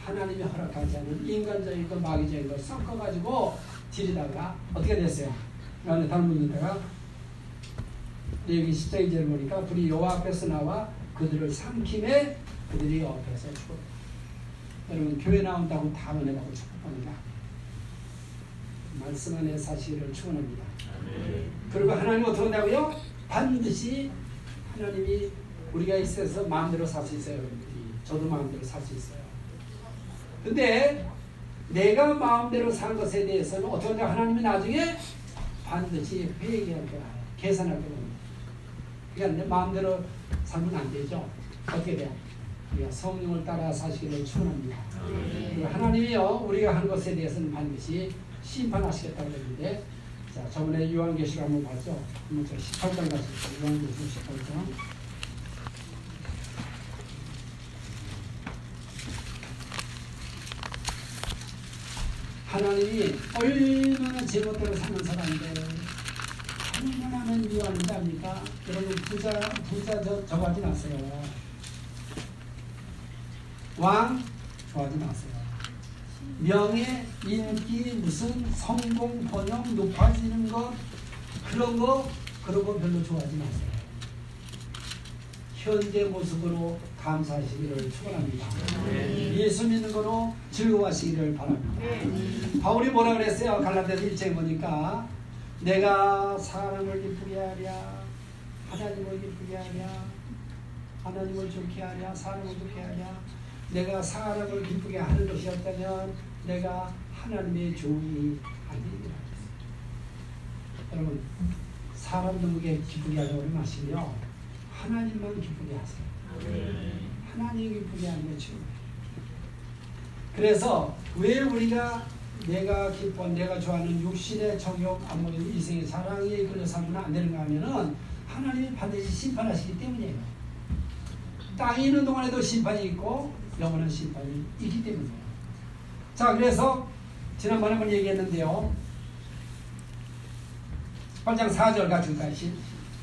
하나님이 허락하지 않은 인간적인 것, 마귀적인 것 섞어가지고 드리다가 어떻게 됐어요? 안에 다른 분들다가 여기 14절을 보니까 불이 여호와 앞에서 나와 그들을 삼킴에 그들이 옆에서 죽었다. 여러분 교회 나온다고 다 은혜받고 축복하는 게 아니에요. 말씀 안에 사실을 축원합니다. 그리고 하나님 어떻게 한다고요? 반드시 하나님이 우리가 있어서 마음대로 살 수 있어요. 여러분들이. 저도 마음대로 살 수 있어요. 근데 내가 마음대로 산 것에 대해서는 어떻게 하냐? 하나님이 나중에 반드시 회개할 거야. 계산할 거야. 그러니까 내 마음대로 살면 안 되죠. 어떻게 돼요? 우리가 성령을 따라 사시기를 축원합니다. 그리고 하나님이요 우리가 한 것에 대해서는 반드시 심판하시겠다고 했는데 자, 저번에 요한계시록 한번 봤죠? 한번 저 18장 가시죠. 요한계시록 18장. 하나님이 얼마나 제멋대로 사는 사람인데 얼마나 하면 미워하는지 압니까? 여러분 부자 저하지 마세요. 왕 좋아하지 마세요. 명예, 인기, 무슨 성공, 번영, 높아지는 것 그런 거 별로 좋아하지 마세요. 현재 모습으로 감사하시기를 축원합니다. 예수 믿는 거로 즐거워하시기를 바랍니다. 바울이 뭐라 그랬어요? 갈라디아서 1장에 보니까 내가 사람을 기쁘게 하랴 하나님을 기쁘게 하랴 하나님을 좋게 하랴 사람을 좋게 하랴 내가 사람을 기쁘게 하는 것이었다면 내가 하나님의 종이 아니리라. 여러분 사람 누구게 기쁘게 하려고 마시며 하나님만 기쁘게 하세요. 하나님 기쁘게 하는 게 중요해요. 그래서 왜 우리가 내가 기뻐 내가 좋아하는 육신의 정욕 아무리 이생의 사랑에 이끌려 살면 안 되는가 하면은 하나님이 반드시 심판하시기 때문이에요. 땅에 있는 동안에도 심판이 있고 영원한 심판이 있기 때문이에요. 자, 그래서 지난번에 한번 얘기했는데요. 8장 4절 가져올까요?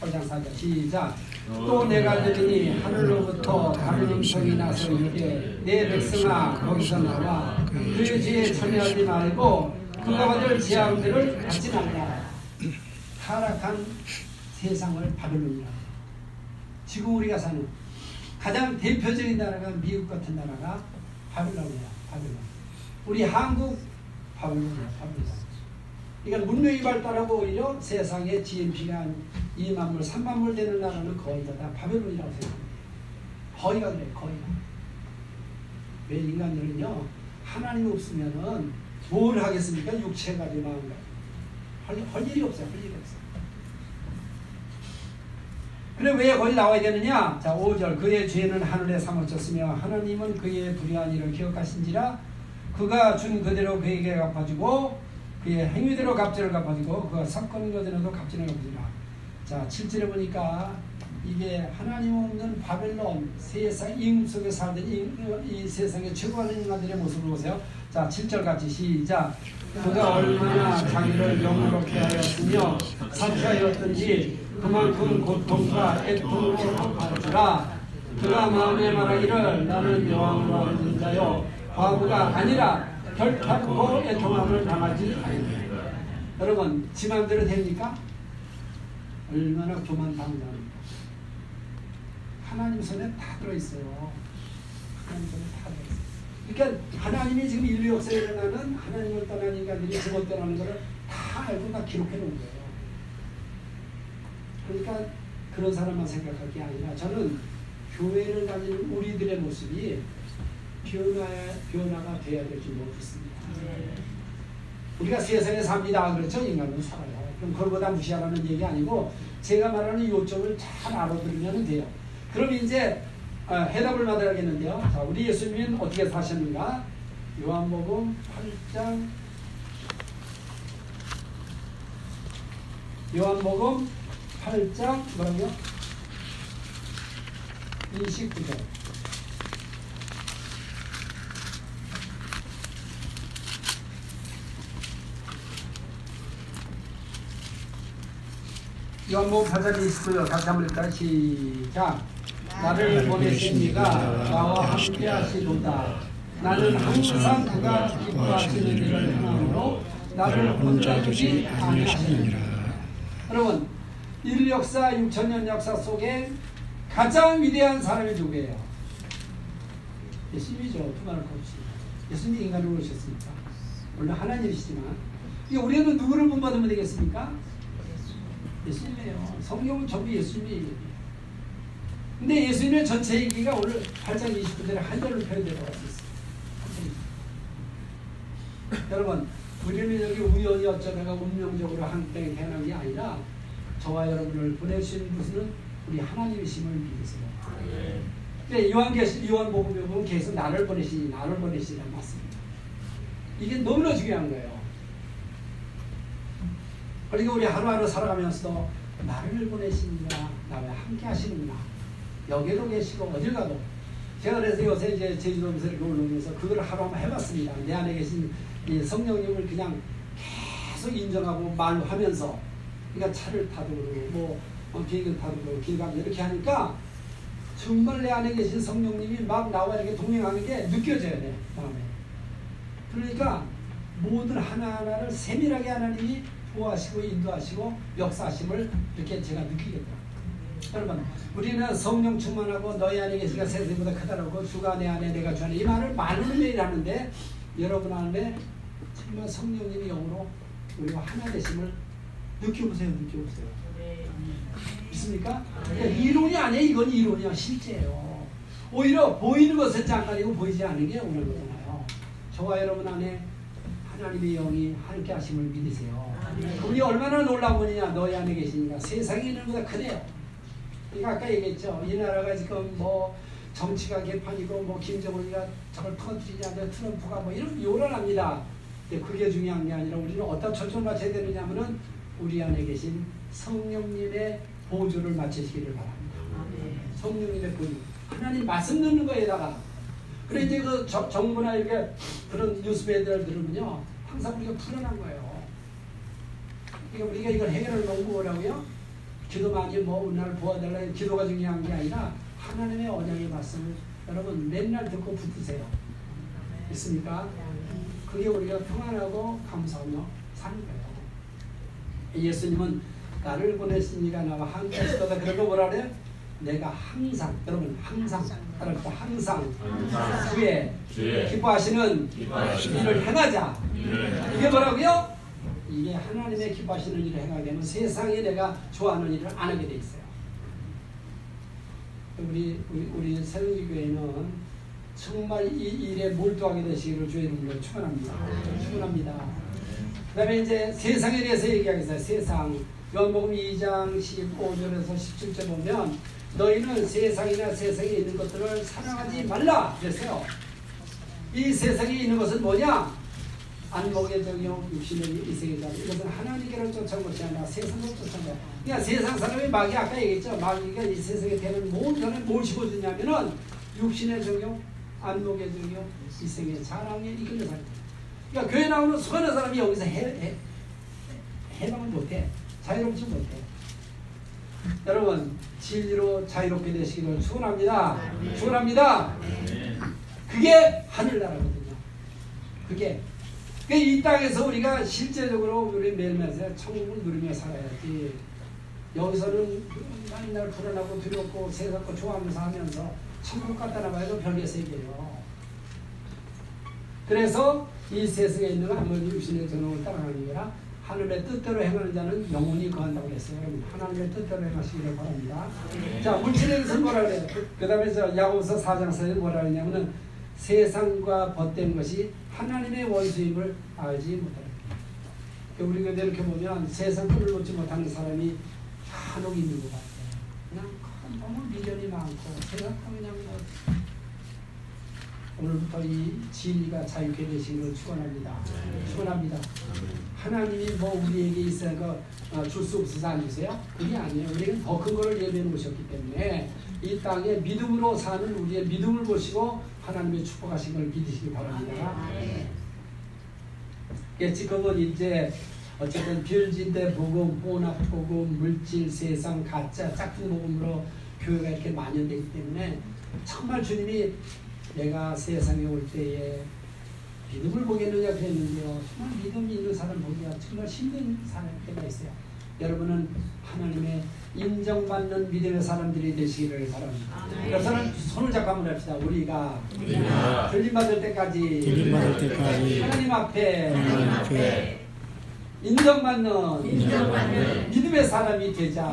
8장 4절 시작. 또 내가 들으니 하늘로부터 다른 음성이 나서 이르되 내 백성아 거기서 나와 그의 죄에 참여하지 말고 그가 받을 재앙들을 받지 말라. 타락한 세상을 바벨론이라. 지금 우리가 사는 가장 대표적인 나라가 미국 같은 나라가 바벨론이야. 바벨론. 우리 한국 바벨론이야. 바벨론. 그러니까 문명이 발달하고 오히려 세상에 GNP가 한 2만 불, 3만 불 되는 나라는 거의 다 바벨론이라고 생각합니다. 거의가 그래, 거의가. 왜 인간들은요, 하나님 없으면은 뭘 하겠습니까? 육체가 내 마음가. 할 일이 없어요, 할 일이 없어요. 그래, 왜 거기 나와야 되느냐? 자, 5절. 그의 죄는 하늘에 사무쳤으며 하나님은 그의 불의한 일을 기억하신지라 그가 준 그대로 그에게 갚아주고 그의 행위대로 값진을 갚아주고 그가 삭건 것에도 값진을 갚아주라. 자, 7절에 보니까 이게 하나님 없는 바벨론 세상 임금 속에 살던 이 세상의 최고하는 인간들의 모습을 보세요. 자, 7절 같이 시작. 그가 얼마나 자기를 영화롭게 하였으며 사치하였던지 그만큼 고통과 애통으로 갚아주라. 그가 마음에 말하기를 나는 여호와로 얻은 자요 과부가 아니라 결탄코 애통함을 당하지 아니하리라. 여러분, 지 마음대로 됩니까? 얼마나 교만방자합니까? 하나님 손에 다 들어있어요. 하나님 손에 다 들어있어요. 그러니까 하나님이 지금 인류 역사에 일어나는 하나님을 떠난 인간들이 잘못되라는 것을 다 알고 다 기록해 놓은 거예요. 그러니까 그런 사람만 생각할 게 아니라 저는 교회를 다니는 우리들의 모습이 변화가 돼야 될 줄 믿습니다. 우리가 세상에 삽니다. 그렇죠? 인간은 살아요. 그럼 그거보다 무시하라는 얘기 아니고 제가 말하는 요점을 잘 알아들으면 돼요. 그럼 이제 해답을 받아야겠는데요. 자, 우리 예수님은 어떻게 사셨는가? 요한복음 8장 요한복음 8장 뭐라고요? 29절. 요한복음 8장 29절 같이 한번 읽을까요? 시작. 나를 보내신 이가 나와 함께 하시도다. 나는 항상 그가 기뻐하시는 일을 행함으로 나를 혼자 두지 아니하시느니라. 여러분, 인류 역사 6,000년 역사 속에 가장 위대한 사람이 누구예요? 예수님이죠. 두말할 것 없이. 예수님이 인간으로 오셨으니까. 물론 하나님이시지만 우리는 누구를 본받으면 되겠습니까? 예수님이에요. 성경은 전부 예수님의 얘기예요. 근데 예수님의 전체 얘기가 오늘 8장 29절에 한 절로 표현되어 있어요. 여러분, 우리는 여기 우연히 어쩌다가 운명적으로 한 땅에 태어난 게 아니라 저와 여러분을 보내주신 분은 우리 하나님이심을 믿으세요. 근데 요한복음에 보면 계속 나를 보내시니 맞습니다. 이게 너무나 중요한 거예요. 그러니까 우리 하루하루 살아가면서도 나를 보내시니라, 나와 함께 하시는구나. 여기도 계시고 어딜 가도. 제가 그래서 요새 이제 제주도에서 이렇게 올라오면서 그걸 하루 한번 해봤습니다. 내 안에 계신 이 성령님을 그냥 계속 인정하고 말로 하면서, 그러니까 차를 타도 그러고 비행기를 타도 그러고 길 가면 이렇게 하니까 정말 내 안에 계신 성령님이 막 나와 이렇게 동행하는 게 느껴져야 돼, 마음에. 그러니까 모든 하나하나를 세밀하게 하나님이 보호하시고 인도하시고 역사하심을 이렇게 제가 느끼겠다. 여러분, 우리는 성령 충만하고 너희 안에 계시가 세상보다 크다라고 주가 내 안에 내가 주 안에 이 말을 말로는 매일 하는데 여러분 안에 정말 성령님이 영으로 우리가 하나 되심을 느껴보세요. 믿습니까? 그러니까 이론이 아니에요. 이건 이론이야. 실제예요. 오히려 보이는 것은 잠깐이고 보이지 않는 게 오는 거잖아요. 저와 여러분 안에 하나님의 영이 함께 하심을 믿으세요. 우리 얼마나 놀라운 분이냐. 너희 안에 계시니까 세상에 있는 것보다 크네요. 그러니까 아까 얘기했죠. 이 나라가 지금 정치가 개판이고 김정은이가 저걸 터뜨리지 않는 트럼프가 이런 요란합니다. 근데 그게 중요한 게 아니라 우리는 어떤 초점을 맞춰야 되느냐면은 우리 안에 계신 성령님의 보조를 맞추시기를 바랍니다. 성령님의 보조. 하나님 말씀 듣는 거에다가. 그래 이제 그 정부나 이렇게 그런 뉴스 매들 들으면요. 항상 우리가 불안한 거예요. 그러니까 우리가 이걸 해결을 놓고 뭐라고요? 기도 많이 오늘 도와달라. 기도가 중요한 게 아니라 하나님의 언약의 말씀을 여러분 맨날 듣고 붙으세요. 있습니까? 그게 우리가 평안하고 감사하며 사는 거예요. 예수님은 나를 보내시니가 나와 함께하시도다. 그런 거 뭐라 그래? 내가 항상, 여러분 항상 따라합시다. 항상 주의 기뻐하시는 일을 행하자. 이게 뭐라고요? 이게 하나님의 기뻐하시는 일을 행하게 되면 세상에 내가 좋아하는 일을 안 하게 돼 있어요. 우리 새로운교회는 정말 이 일에 몰두하게 되시기를 주의 이름으로 축원합니다. 축원합니다. 그 다음에 이제 세상에 대해서 얘기하겠어요. 세상. 요한복음 2장 15절에서 17절 보면 너희는 세상이나 세상에 있는 것들을 사랑하지 말라 그랬어요. 이 세상에 있는 것은 뭐냐? 안목의 정욕, 육신의 이생의 자. 이것은 하나님께로 쫓아온 것이 아니라 세상으로 쫓아온 거야. 그러니까 세상 사람이 마귀 아까 얘기했죠. 마귀가 이 세상에 되는 모든 전에 뭘 심어주냐면은 육신의 정욕, 안목의 정욕, 이생의 자랑에 이끌려 살죠. 그러니까 교회 나오는 수많은 사람이 여기서 해방을 못해. 자유롭지 못해. 여러분 진리로 자유롭게 되시기를 축원합니다. 축원합니다. 그게 하늘나라거든요. 그게 이 땅에서 우리가 실제적으로 우리 매일매일 천국을 누리며 살아야지. 여기서는 맨날 불안하고 두렵고 세상고 좋아하면서 하면서 천국 갖다 놔봐도 별게 세계예요. 그래서 이 세상에 있는 아무리 육신의 정욕을 따라가는 게 아니라 하늘의 뜻대로 행하는 자는 영원히 거한다고 했어요. 여러분 하나님의 뜻대로 행하시기를 바랍니다. 자, 물질에서 뭐라 그래요? 그 다음에 야고보서 4장 4절에 뭐라 그러냐면은 세상과 벗된 것이 하나님의 원수임을 알지 못하는 거예요. 우리가 이렇게 보면 세상 끈을 놓지 못하는 사람이 한옥 있는 것 같아요. 그냥 너무 미련이 많고 세상 그냥 오늘부터 이 진리가 자유케 되시기를 축원합니다. 축원합니다. 하나님이 뭐 우리에게 있어야 줄 수 없어서 안 주세요? 그게 아니에요. 우리는 더 큰 거를 예배해 놓으셨기 때문에 이 땅에 믿음으로 사는 우리의 믿음을 보시고 하나님의 축복하신 걸 믿으시기 바랍니다. 지금은 이제 어쨌든 별진대 복음, 본학 복음, 물질, 세상, 가짜, 짝퉁 복음으로 교회가 이렇게 만연되기 때문에 정말 주님이 내가 세상에 올 때에 믿음을 보겠느냐 그랬는데요. 정말 믿음이 있는 사람 보기가 정말 힘든 사람 때가 있어요. 여러분은 하나님의 인정받는 믿음의 사람들이 되시기를 바랍니다. 그래서는 손을 잡고 한번 합시다. 우리가 들림받을 때까지 하나님 앞에 인정받는 믿음의 사람이 되자.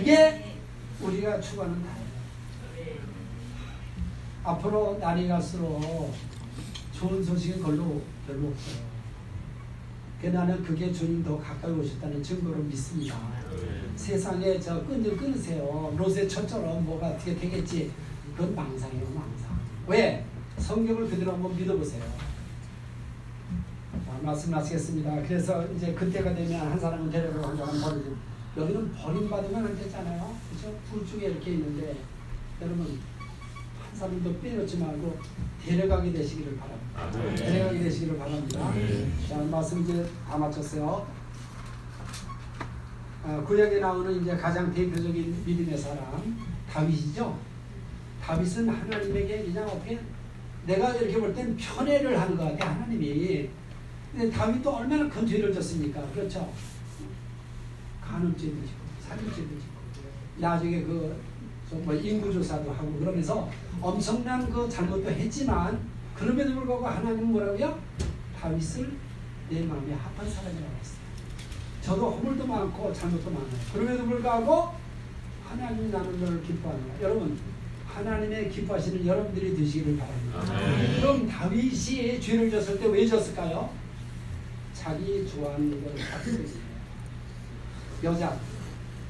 이게 우리가 추구하는 날. 앞으로 날이 갈수록 좋은 소식은 별로 없어요. 나는 그게 주님 더 가까이 오셨다는 증거로 믿습니다. 세상에 저 끈 좀 끊으세요. 로세처럼 뭐가 어떻게 되겠지. 그건 망상이에요. 망상. 왜? 성경을 그대로 한번 믿어보세요. 자, 말씀 마치겠습니다. 그래서 이제 그때가 되면 한 사람은 데려가고 한 사람은 버리고 여기는 버림받으면 안 되잖아요. 그렇죠? 둘 중에 이렇게 있는데 여러분 한 사람도 빼놓지 말고 데려가게 되시기를 바랍니다. 데려가게 되시기를 바랍니다. 자, 말씀 이제 다 마쳤어요. 구약에 나오는 이제 가장 대표적인 믿음의 사람 다윗이죠. 다윗은 하나님에게 그냥 어떻게 내가 이렇게 볼 땐 편애를 하는 것 같아 하나님이. 근데 다윗도 얼마나 큰 죄를 졌습니까? 그렇죠. 간음죄도 짓고 살인죄도 짓고 나중에 인구조사도 하고 그러면서 엄청난 그 잘못도 했지만 그럼에도 불구하고 하나님은 뭐라고요? 다윗을 내 마음에 합한 사람이라고 했어요. 저도 허물도 많고 잘못도 많아요. 그럼에도 불구하고 하나님 나는 너를 기뻐하노라. 여러분 하나님의 기뻐하시는 여러분들이 되시기를 바랍니다. 그럼 다윗이 죄를 졌을 때 왜 졌을까요? 자기 좋아하는 것을 가지고 있어요. 여자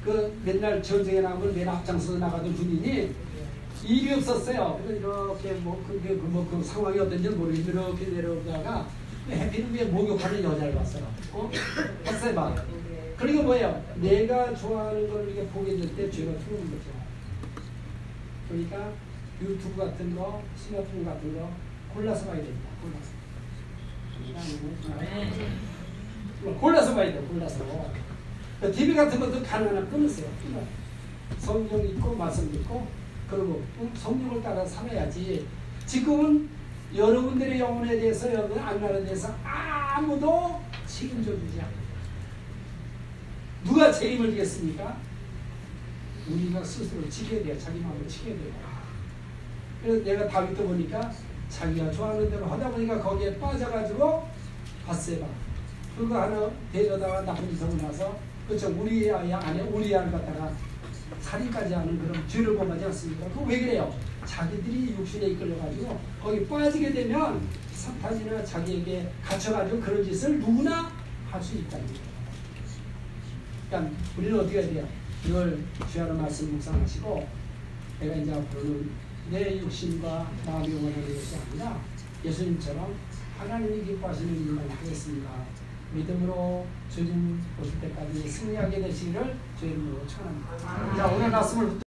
그 맨날 전쟁에 나가면 맨 앞장서서 나가던 군인이 일이 없었어요. 그래서 이렇게 그 상황이 어떤지 모르겠는데 이렇게 내려오다가 해피는 위에 목욕하는 여자를 봤어요. 봤어요, 봐. 그러니까 뭐예요? 내가 좋아하는 걸 이렇게 보게 될 때 죄가 들어오는 거죠. 그러니까 유튜브 같은 거, 스마트폰 같은 거 골라서 봐야 됩니다. 골라서 봐야 돼요. 골라서. TV 같은 것도 가능하나 끊으세요. 성경 읽고 말씀 읽고 그리고 성령을 따라 살아야지. 지금은 여러분들의 영혼에 대해서, 여러분의 앞날에 대해서 아무도 책임져 주지 않아요. 누가 책임을 지겠습니까? 우리가 스스로 지켜야 돼요. 자기 마음을 지켜야 돼요. 그래서 내가 다윗도 보니까 자기가 좋아하는 대로 하다 보니까 거기에 빠져가지고 바세바 그거 하나 데려다가 나쁜 짓을 나서, 그렇죠, 우리 아이 안에 우리아를 갖다가 살인까지 하는 그런 죄를 범하지 않습니까? 그거 왜 그래요? 자기들이 육신에 이끌려가지고 거기 빠지게 되면 사탄이나 자기에게 갇혀가지고 그런 짓을 누구나 할 수 있다는 거예요. 그러니까 우리는 어떻게 해야 돼요? 이걸 주야는 말씀 묵상하시고, 내가 이제 앞으로는 내 육신과 마음이 원하는 것이 아니라 예수님처럼 하나님이 기뻐하시는 일만 하겠습니다. 믿음으로 주님 오실 때까지 승리하게 되시기를 주의 이름으로 축원합니다. 자, 오늘 말씀을